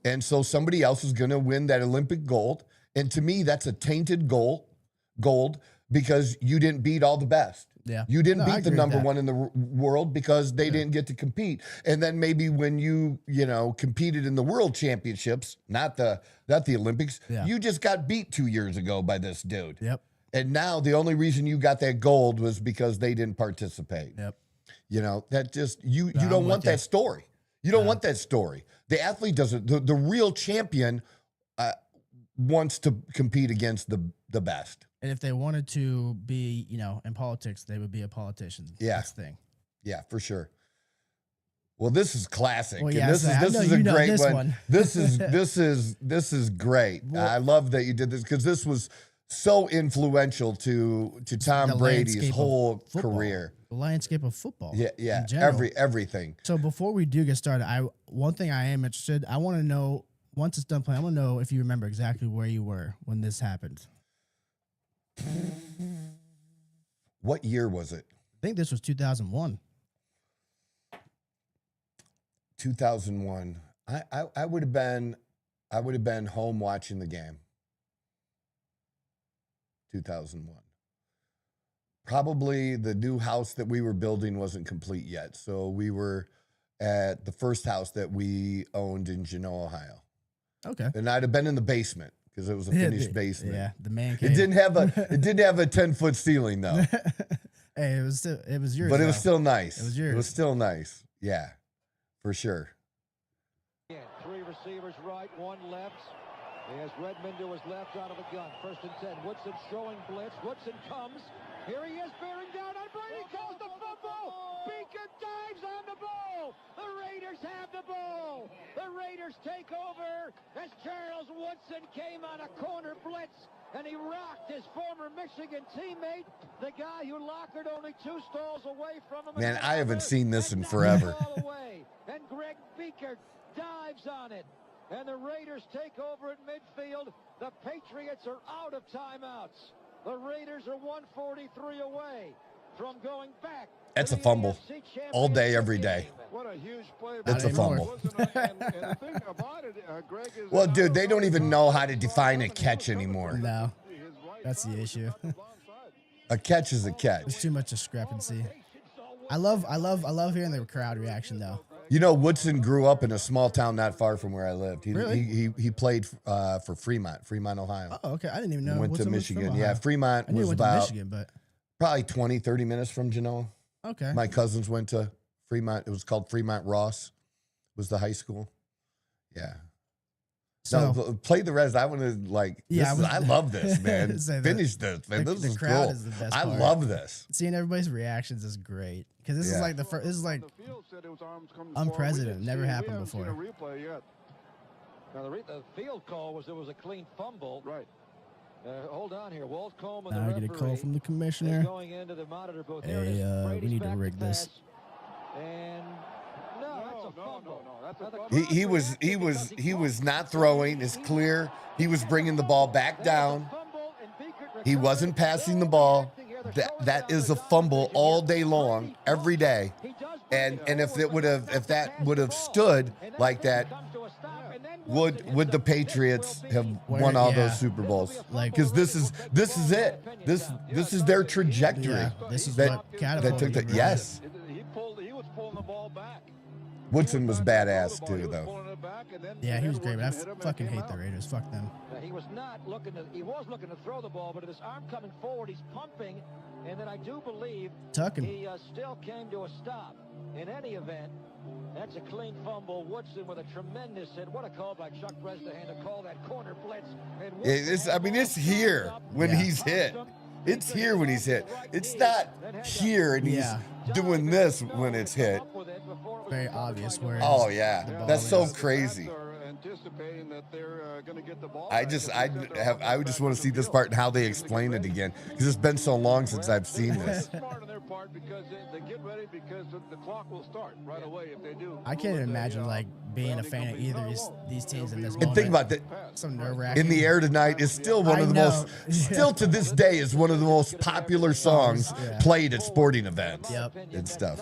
and so somebody else is going to win that Olympic gold. And to me, that's a tainted gold because you didn't beat all the best. Yeah. You didn't No, I beat the agree with that. #1 in the world because they didn't get to compete. And then maybe when you competed in the world championships, not the Olympics, you just got beat 2 years ago by this dude. Yep. And now the only reason you got that gold was because they didn't participate. Yep. That just you I'm don't with want you. that story. You don't want that story. The athlete doesn't. The real champion wants to compete against the best. And if they wanted to be, in politics, they would be a politician. Yeah. That's the thing. Yeah, for sure. Well, this is classic. Well, and yeah, this so I is know a you know great this one. one. This is great. I love that you did this because this was so influential to Tom The Brady's landscape of whole football. career. The landscape of football. Yeah, in general. everything. So before we do get started, one thing I am interested, I want to know, once it's done playing, I want to know if you remember exactly where you were when this happened. What year was it? I think this was 2001. 2001. I would have been home watching the game. 2001. Probably the new house that we were building wasn't complete yet. So we were at the first house that we owned in Genoa, Ohio. Okay. And I'd have been in the basement because it was a finished basement. Yeah, the man It cave. didn't have a 10-foot ceiling though, Hey, it was yours. but it was though. still nice. It was yours. It was still nice. Yeah, for sure. Three receivers right, one left. He has Redmond to his left out of the gun. 1st and 10. Woodson showing blitz. Woodson comes. Here he is bearing down on Brady. Calls the fumble. Beacon dives on the ball. The Raiders have the ball. The Raiders take over as Charles Woodson came on a corner blitz and he rocked his former Michigan teammate, the guy who lockered only 2 stalls away from him. Man, I haven't seen this in forever. And Greg Beaker dives on it. And the Raiders take over at midfield. The Patriots are out of timeouts. The Raiders are 143 away from going back. That's a fumble. All day, every day. What a huge play. That's a fumble. And the thing about it, Greg, is Well, dude, they don't even know how to define a catch anymore. No, that's the issue. A catch is a There's catch. too much discrepancy. I love hearing the crowd reaction though. You know, Woodson grew up in a small town not far from where I lived. He played for Fremont, Ohio. Oh, okay. I didn't even know. He went to Woodson was from Michigan. Ohio. Yeah, Fremont I knew he was went to about Michigan, but probably 20, 30 minutes from Genoa. okay. My cousins went to Fremont. It was called Fremont Ross, was the high school. Yeah. So No, play the rest. I want to I love this, man. Say Finish this, man. This the is crowd cool. is the best I part. love this. seeing everybody's reactions is great because this is Yeah. like the first. This is like unprecedented. Never happened before. Replay yet. Now the field call was there was a clean fumble. Right. Hold on here. Walt Coleman, Now the I get a call referee, from the is commissioner. going into the monitor booth. Here it Hey, is. we Brady's need to back rig this. pass. And no, that's a fumble. That's a Now the fumble. He was not throwing. It's clear. He was bringing the ball back down. He wasn't passing the ball. That is a fumble all day long, every day. And if that would have stood like that, would the Patriots have won all those Super Bowls? Like- Because this is it. This is their trajectory. Yeah, this is that what that catapulted took the him, right? yes. He was pulling the ball back. Woodson was badass too, He was though. pulling it back, and then Yeah, he was great. But I Woodson hit him and fucking came hate the out. Raiders. Fuck them. He was not looking to. He was looking to throw the ball, but with his arm coming forward, he's pumping, and then I do believe Tuck him. he still came to a stop. In any event, that's a clean fumble. Woodson with a tremendous hit. What a call by Chuck Bresnahan to call that corner blitz. And It's here when he's hit. It's here when he's hit. It's not here and he's doing this when it's hit. Very obvious where. Oh the yeah, ball that's so is. crazy. They're anticipating that they're going to get the ball. I just would just want to see this part and how they explain it again because it's been so long since I've seen this. Smart on their part because they get ready because the clock will start right away if they do. I can't even imagine like being a fan of either of these teams in this moment. And think about that. So nerve-wracking. In the Air Tonight is still one of the most, still to this day is one of the most popular songs played at sporting events and stuff,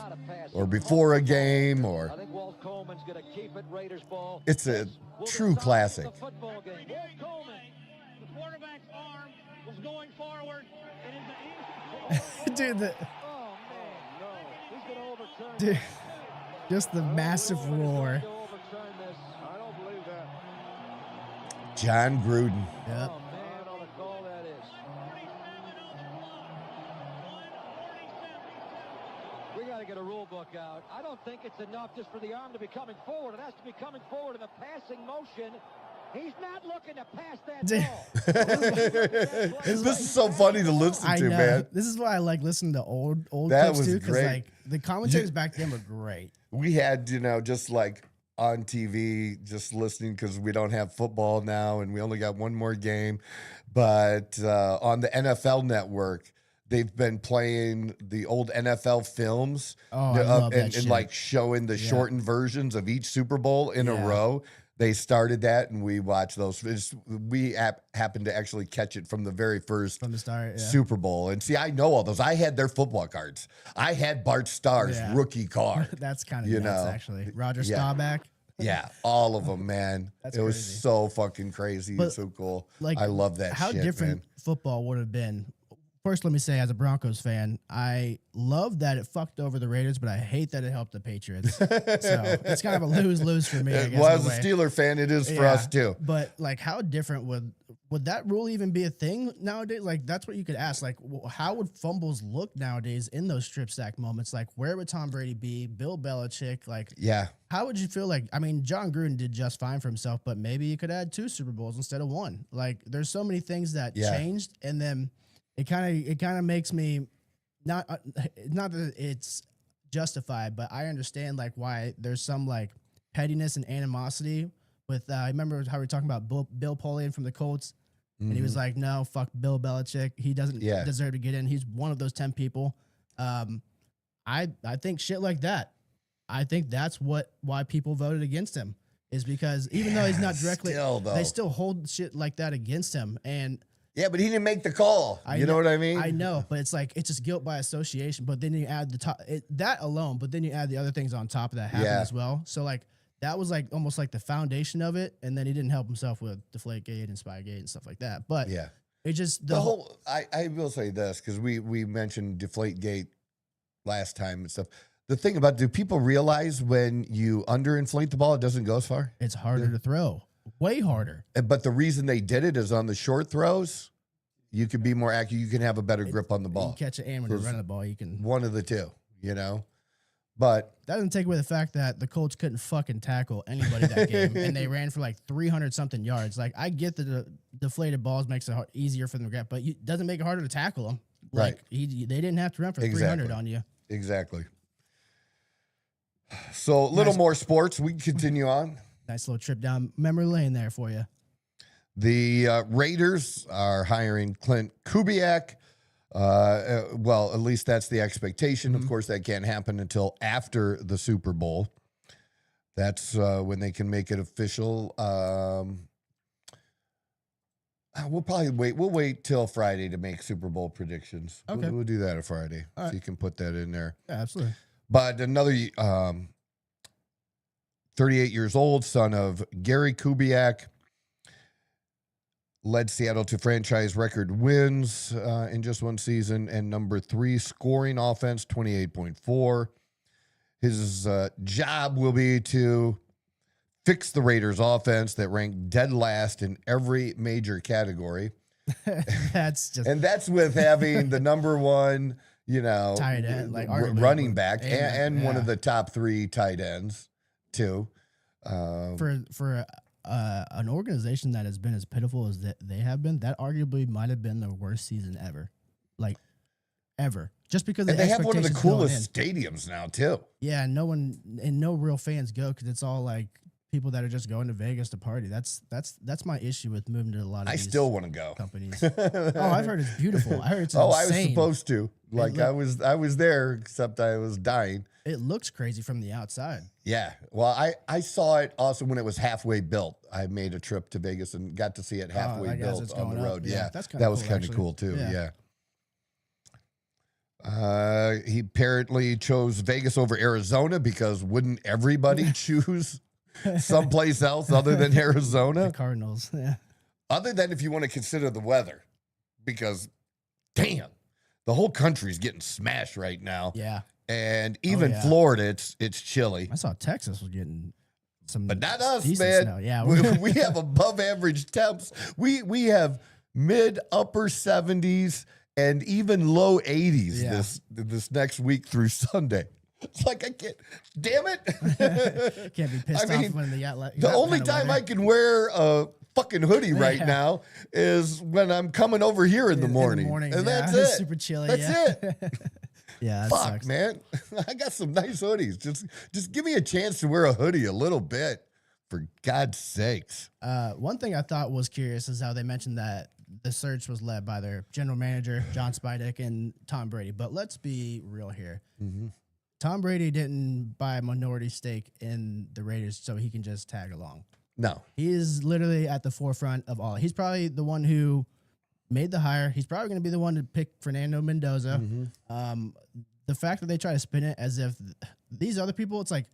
or before a game, or I think Walt Coleman's going to keep it. Raiders ball. it's a true classic. The football game. Walt Coleman. The quarterback's arm was going forward. Dude, Oh man, no. He's going to overturn. dude, just the massive roar. Overturn this. I don't believe that. John Gruden. Yep. Oh man, what a call that is. We got to get a rule book out. I don't think it's enough just for the arm to be coming forward. It has to be coming forward in a passing motion. He's not looking to pass that ball. This is so funny to listen I to, know. man. This is why I like listening to old That clips was too, because great. like the commentators back then were great. We had, just like on TV, just listening because we don't have football now and we only got one more game. But on the NFL network, they've been playing the old NFL films Oh, I love that and shit. like showing the shortened versions of each Super Bowl in a Yeah. row. They started that and we watched those. We happened to actually catch it from the very first From the start, yeah. Super Bowl. And see, I know all those. I had their football cards. I had Bart Starr's Yeah. rookie card. That's kind of You nuts, know. actually. Roger Yeah. Staubach. Yeah, all of them, man. That's it was crazy. so fucking crazy But, and so cool. Like, I love that how shit, different man. football would have been. First, let me say, as a Broncos fan, I love that it fucked over the Raiders, but I hate that it helped the Patriots. So it's kind of a lose-lose for me. I guess, Well, in as a a way. Steeler fan, it is for Yeah, us too. But like, how different would would that rule even be a thing nowadays? Like, that's what you could ask. Like, how would fumbles look nowadays in those strip sack moments? Like, where would Tom Brady be? Bill Belichick? Like, Yeah. how would you feel? Like, I mean, John Gruden did just fine for himself, but maybe you could add 2 Super Bowls instead of 1. Like, there's so many things that changed, and then it kind of makes me not that it's justified, but I understand like why there's some like pettiness and animosity with. I remember how we were talking about Bill Polian from the Colts. And he was like, no, fuck Bill Belichick. He doesn't deserve to get in. He's one of those 10 people. I think shit like that. I think that's why people voted against him, is because even though he's not directly, they still hold shit like that against him. And yeah, but he didn't make the call. You know what I mean? I know, but it's like, it's just guilt by association. But then you add that alone, but then you add the other things on top of that happen as well. So like, that was like almost like the foundation of it, and then he didn't help himself with Deflategate and Spygate and stuff like that. But it just the whole. I will say this because we mentioned Deflategate last time and stuff. The thing about, do people realize when you underinflate the ball, it doesn't go as far? It's harder to throw, way harder. But the reason they did it is on the short throws, you can be more accurate. You can have a better grip on the ball. You catch it, and when you're running the ball, you can one of the two. You know. But that doesn't take away the fact that the Colts couldn't fucking tackle anybody that game, and they ran for like 300 something yards. Like, I get that the deflated balls makes it easier for them to grab, but it doesn't make it harder to tackle them. Like, they didn't have to run for 300 on you. Exactly. So a little more sports. We can continue on. Nice little trip down memory lane there for you. The Raiders are hiring Clint Kubiak. Well, at least that's the expectation. Of course, that can't happen until after the Super Bowl. That's when they can make it official. We'll probably wait. We'll wait till Friday to make Super Bowl predictions. Okay. We'll do that on Friday. All So right. you can put that in there. Yeah, absolutely. But another 38 years old, son of Gary Kubiak, led Seattle to franchise record wins in just one season, and number 3 scoring offense, 28.4. His job will be to fix the Raiders offense that ranked dead last in every major category. That's with having the number 1, tight end, like running back, and one of the top 3 tight ends too. For an organization that has been as pitiful as they have been, that arguably might have been the worst season ever, like ever. Just because they have one of the coolest stadiums now too. Yeah, no real fans go because it's all like people that are just going to Vegas to party. That's my issue with moving to a lot of. I still want to go. Companies. I've heard it's beautiful. I heard it's insane. I was supposed to. I was there, except I was dying. It looks crazy from the outside. Yeah. Well, I saw it also when it was halfway built. I made a trip to Vegas and got to see it halfway built on the road. Yeah. That was kind of cool too. Yeah. He apparently chose Vegas over Arizona because wouldn't everybody choose someplace else other than Arizona? The Cardinals. Yeah. Other than if you want to consider the weather, because damn, the whole country's getting smashed right now. Yeah. And even Florida, it's chilly. I saw Texas was getting some, but not us, man. Snow. Yeah, we have above average temps. We have mid upper 70s and even low 80s this next week through Sunday. It's like I can't. Damn it! Can't be pissed off when the only time I can wear a fucking hoodie right now is when I'm coming over here in the morning. And that's it. Super chilly. That's it. Yeah, fuck, sucks. Man. I got some nice hoodies. Just give me a chance to wear a hoodie a little bit, for God's sakes. One thing I thought was curious is how they mentioned that the search was led by their general manager, John Spidek, and Tom Brady. But let's be real here. Mm-hmm. Tom Brady didn't buy a minority stake in the Raiders so he can just tag along. No. He is literally at the forefront of all. He's probably the one who made the hire. He's probably going to be the one to pick Fernando Mendoza. Mm-hmm. The fact that they try to spin it as if these other people, it's like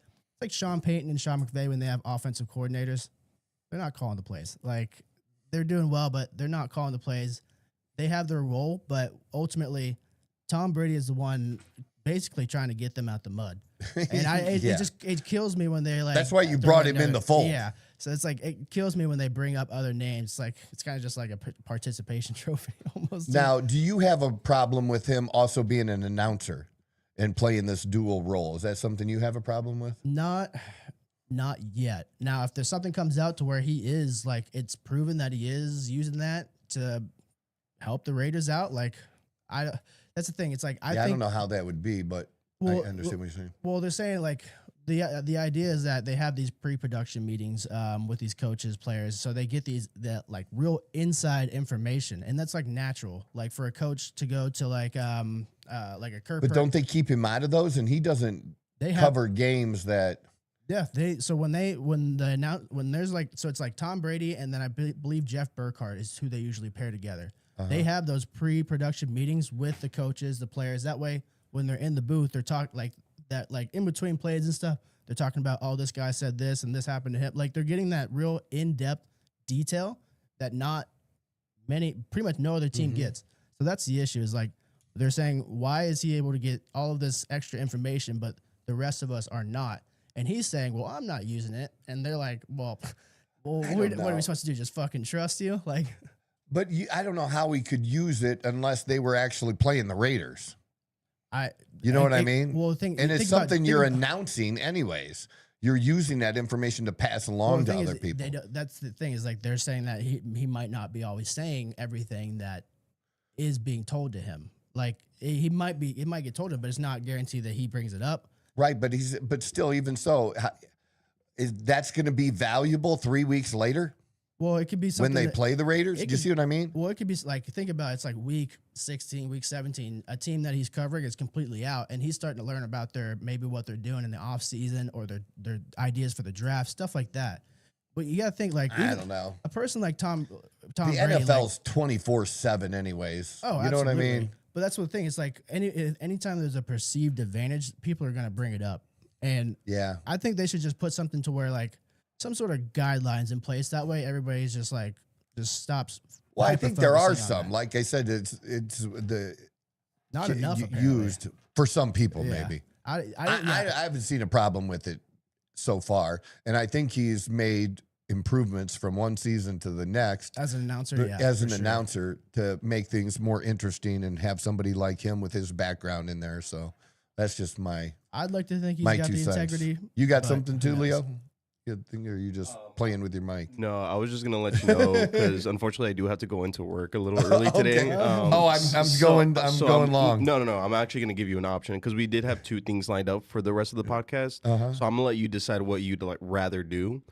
Sean Payton and Sean McVay when they have offensive coordinators. They're not calling the plays. Like, they're doing well, but they're not calling the plays. They have their role, but ultimately, Tom Brady is the one basically trying to get them out the mud. And it kills me when they're like. That's why you brought him in the fold. Yeah, So it's like it kills me when they bring up other names. Like it's kind of just like a participation trophy almost. Now, do you have a problem with him also being an announcer and playing this dual role? Is that something you have a problem with? Not yet. Now, if there's something comes out to where he is like it's proven that he is using that to help the Raiders out, like that's the thing. It's like I don't know how that would be, but I understand what you're saying. Well, they're saying like the idea is that they have these pre-production meetings with these coaches, players, so they get that like real inside information, and that's like natural, like for a coach to go to like a Kirk. But don't they keep him out of those, and he doesn't cover games that? Yeah, it's like Tom Brady and then I believe Jeff Burkhardt is who they usually pair together. They have those pre-production meetings with the coaches, the players. That way, when they're in the booth, they're talking like that, like in between plays and stuff. They're talking about, oh, this guy said this and this happened to him. Like they're getting that real in-depth detail that pretty much no other team gets. So that's the issue. Is like they're saying, why is he able to get all of this extra information, but the rest of us are not? And he's saying, well, I'm not using it. And they're like, well, what are we supposed to do? Just fucking trust you? Like, but I don't know how he could use it unless they were actually playing the Raiders. You know what I mean? Well, it's something you're announcing anyways. You're using that information to pass along to other people. That's the thing is like they're saying that he might not be always saying everything that is being told to him. Like it might get told to him, but it's not guaranteed that he brings it up. Right, but still, even so, that's going to be valuable 3 weeks later? Well, it could be something when they play the Raiders. Do you see what I mean? Well, it could be like, think about it, it's like week 16, week 17. A team that he's covering is completely out, and he's starting to learn about maybe what they're doing in the off season or their ideas for the draft, stuff like that. But you got to think like I don't know, a person like Tom the Brady, NFL's 24/7 anyways. Oh, you know what I mean? But that's the thing. It's like anytime there's a perceived advantage, people are going to bring it up. And yeah, I think they should just put something to where like some sort of guidelines in place. That way, everybody's just stops. Well, I think there are some. Like I said, it's the not enough used for some people. Yeah. Maybe I haven't seen a problem with it so far, and I think he's made improvements from one season to the next as an announcer. Announcer to make things more interesting and have somebody like him with his background in there. So that's just my. I'd like to think he's got the integrity. You got something too, Leo? Good thing, or are you just playing with your mic? No, I was just gonna let you know because unfortunately I do have to go into work a little early today. I'm going long. No. I'm actually gonna give you an option because we did have two things lined up for the rest of the podcast. So I'm gonna let you decide what you'd rather do.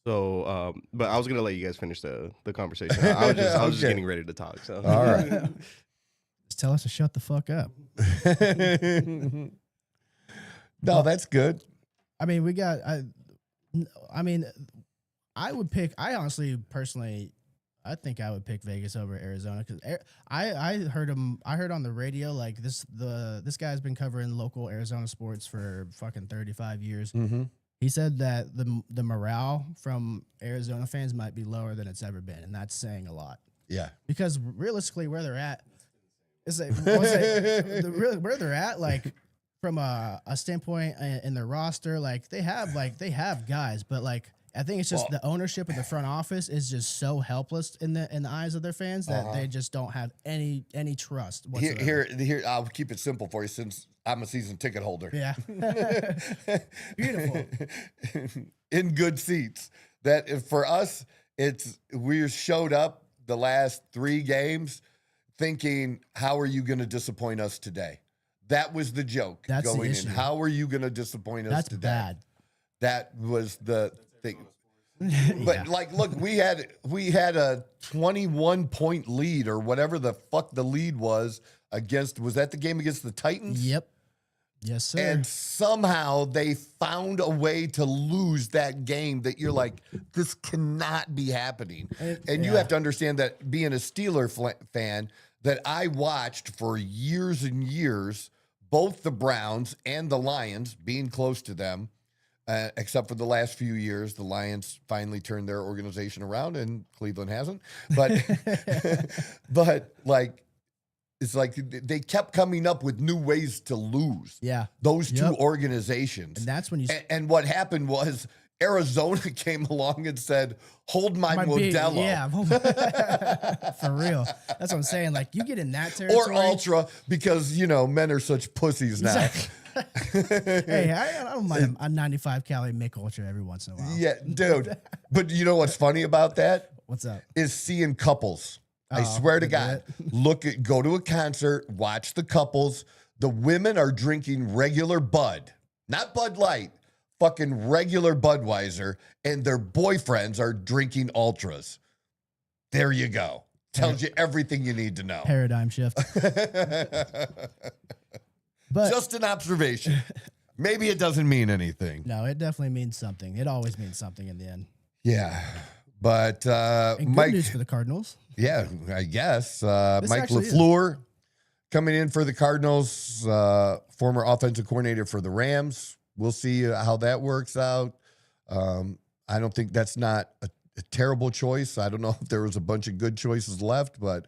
So, but I was gonna let you guys finish the conversation. I was just getting ready to talk. So all right, just tell us to shut the fuck up. No, that's good. I mean, I would pick. I honestly, personally, I think I would pick Vegas over Arizona because I heard him. I heard on the radio like this guy's been covering local Arizona sports for fucking 35 years. Mm-hmm. He said that the morale from Arizona fans might be lower than it's ever been, and that's saying a lot. Yeah, because realistically, where they're at is where they're at, like. From a standpoint in their roster, like they have guys, but like I think it's just the ownership of the front office is just so helpless in the eyes of their fans that they just don't have any trust whatsoever. Here, I'll keep it simple for you since I'm a season ticket holder. Yeah, beautiful, in good seats. That for us, we showed up the last 3 games thinking, how are you going to disappoint us today? That was the joke. That's going the issue. in. How are you going to disappoint us today? Bad. That was the thing. But look, we had a 21-point lead or whatever the fuck the lead was against. Was that the game against the Titans? Yep. Yes, sir. And somehow they found a way to lose that game that you're like, this cannot be happening. And you have to understand that being a Steeler fan, that I watched for years and years, both the Browns and the Lions, being close to them, except for the last few years. The Lions finally turned their organization around and Cleveland hasn't. But like, it's like they kept coming up with new ways to lose. Yeah. Those two organizations. And that's when you... And what happened was Arizona came along and said, hold my Modelo. Yeah, for real. That's what I'm saying. Like, you get in that territory. Or Ultra, because, men are such pussies now. Exactly. Hey, I don't mind a 95 calorie Mick Ultra every once in a while. Yeah, dude. But you know what's funny about that? What's up? Is seeing couples. I swear to God. Go to a concert, watch the couples. The women are drinking regular Bud, not Bud Light, fucking regular Budweiser, and their boyfriends are drinking Ultras. There you go. Tells you everything you need to know. Paradigm shift. But just an observation. Maybe it doesn't mean anything. No, it definitely means something. It always means something in the end. Yeah. But and Mike, good news for the Cardinals. Yeah, I guess. Mike LaFleur coming in for the Cardinals, former offensive coordinator for the Rams. We'll see how that works out. I don't think that's not a terrible choice. I don't know if there was a bunch of good choices left, but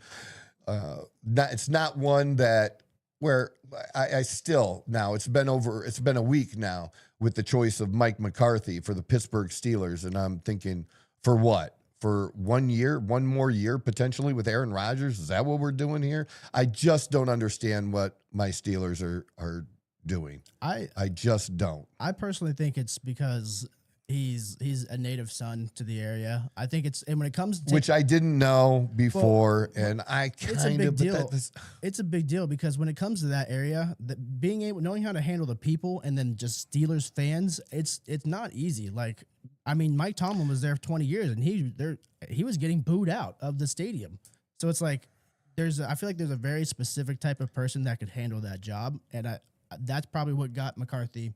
it's not one that where I still now it's been a week now with the choice of Mike McCarthy for the Pittsburgh Steelers, and I'm thinking, for what? For 1 year, one more year potentially with Aaron Rodgers? Is that what we're doing here? I just don't understand what my Steelers are doing. I just don't. I personally think it's because he's a native son to the area. I think and when it comes to which I didn't know before, and I it's a big deal. It's a big deal because when it comes to that area, knowing how to handle the people and then just Steelers fans, it's not easy. Like, I mean, Mike Tomlin was there for 20 years, and he was getting booed out of the stadium. So it's like I feel like there's a very specific type of person that could handle that job, and that's probably what got McCarthy,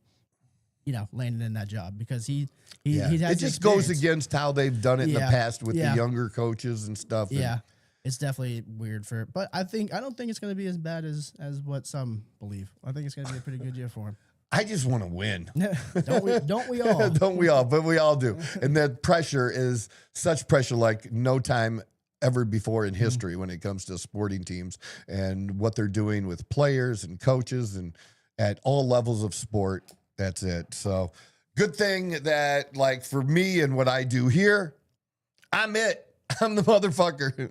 landed in that job because he has it just goes against how they've done it in the past with the younger coaches and stuff. Yeah, it's definitely weird but I don't think it's going to be as bad as what some believe. I think it's going to be a pretty good year for him. I just want to win. Don't we all? Don't we all? But we all do. And that pressure is such pressure like no time ever before in history when it comes to sporting teams and what they're doing with players and coaches and at all levels of sport. That's it. So good thing that, like, for me and what I do here, I'm it. I'm the motherfucker.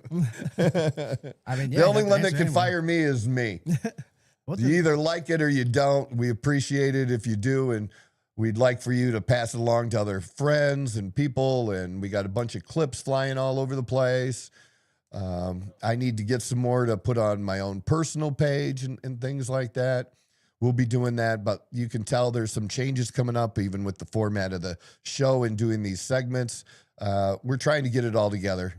I mean, the only one that can fire me is me. You either like it or you don't. We appreciate it if you do, and we'd like for you to pass it along to other friends and people, and we got a bunch of clips flying all over the place. I need to get some more to put on my own personal page and things like that. We'll be doing that, but you can tell there's some changes coming up, even with the format of the show and doing these segments. We're trying to get it all together,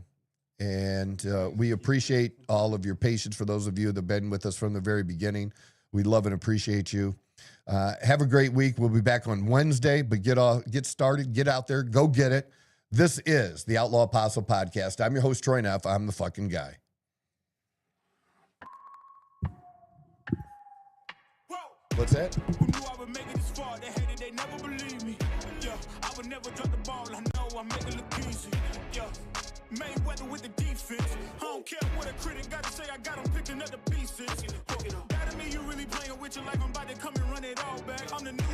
and we appreciate all of your patience for those of you that have been with us from the very beginning. We love and appreciate you. Have a great week. We'll be back on Wednesday, but get started, get out there, go get it. This is the Outlaw Apostle Podcast. I'm your host, Troy Neff. I'm the fucking guy. What's that? Who knew I would make it this far? They hated, they never believe me. Yeah, I would never drop the ball. I know I make it look easy. Yeah, Mayweather with the defense. I don't care what a critic got to say. I got them picking up the pieces. That to me, you really playing with your life. I'm about to come and run it all back. I'm the new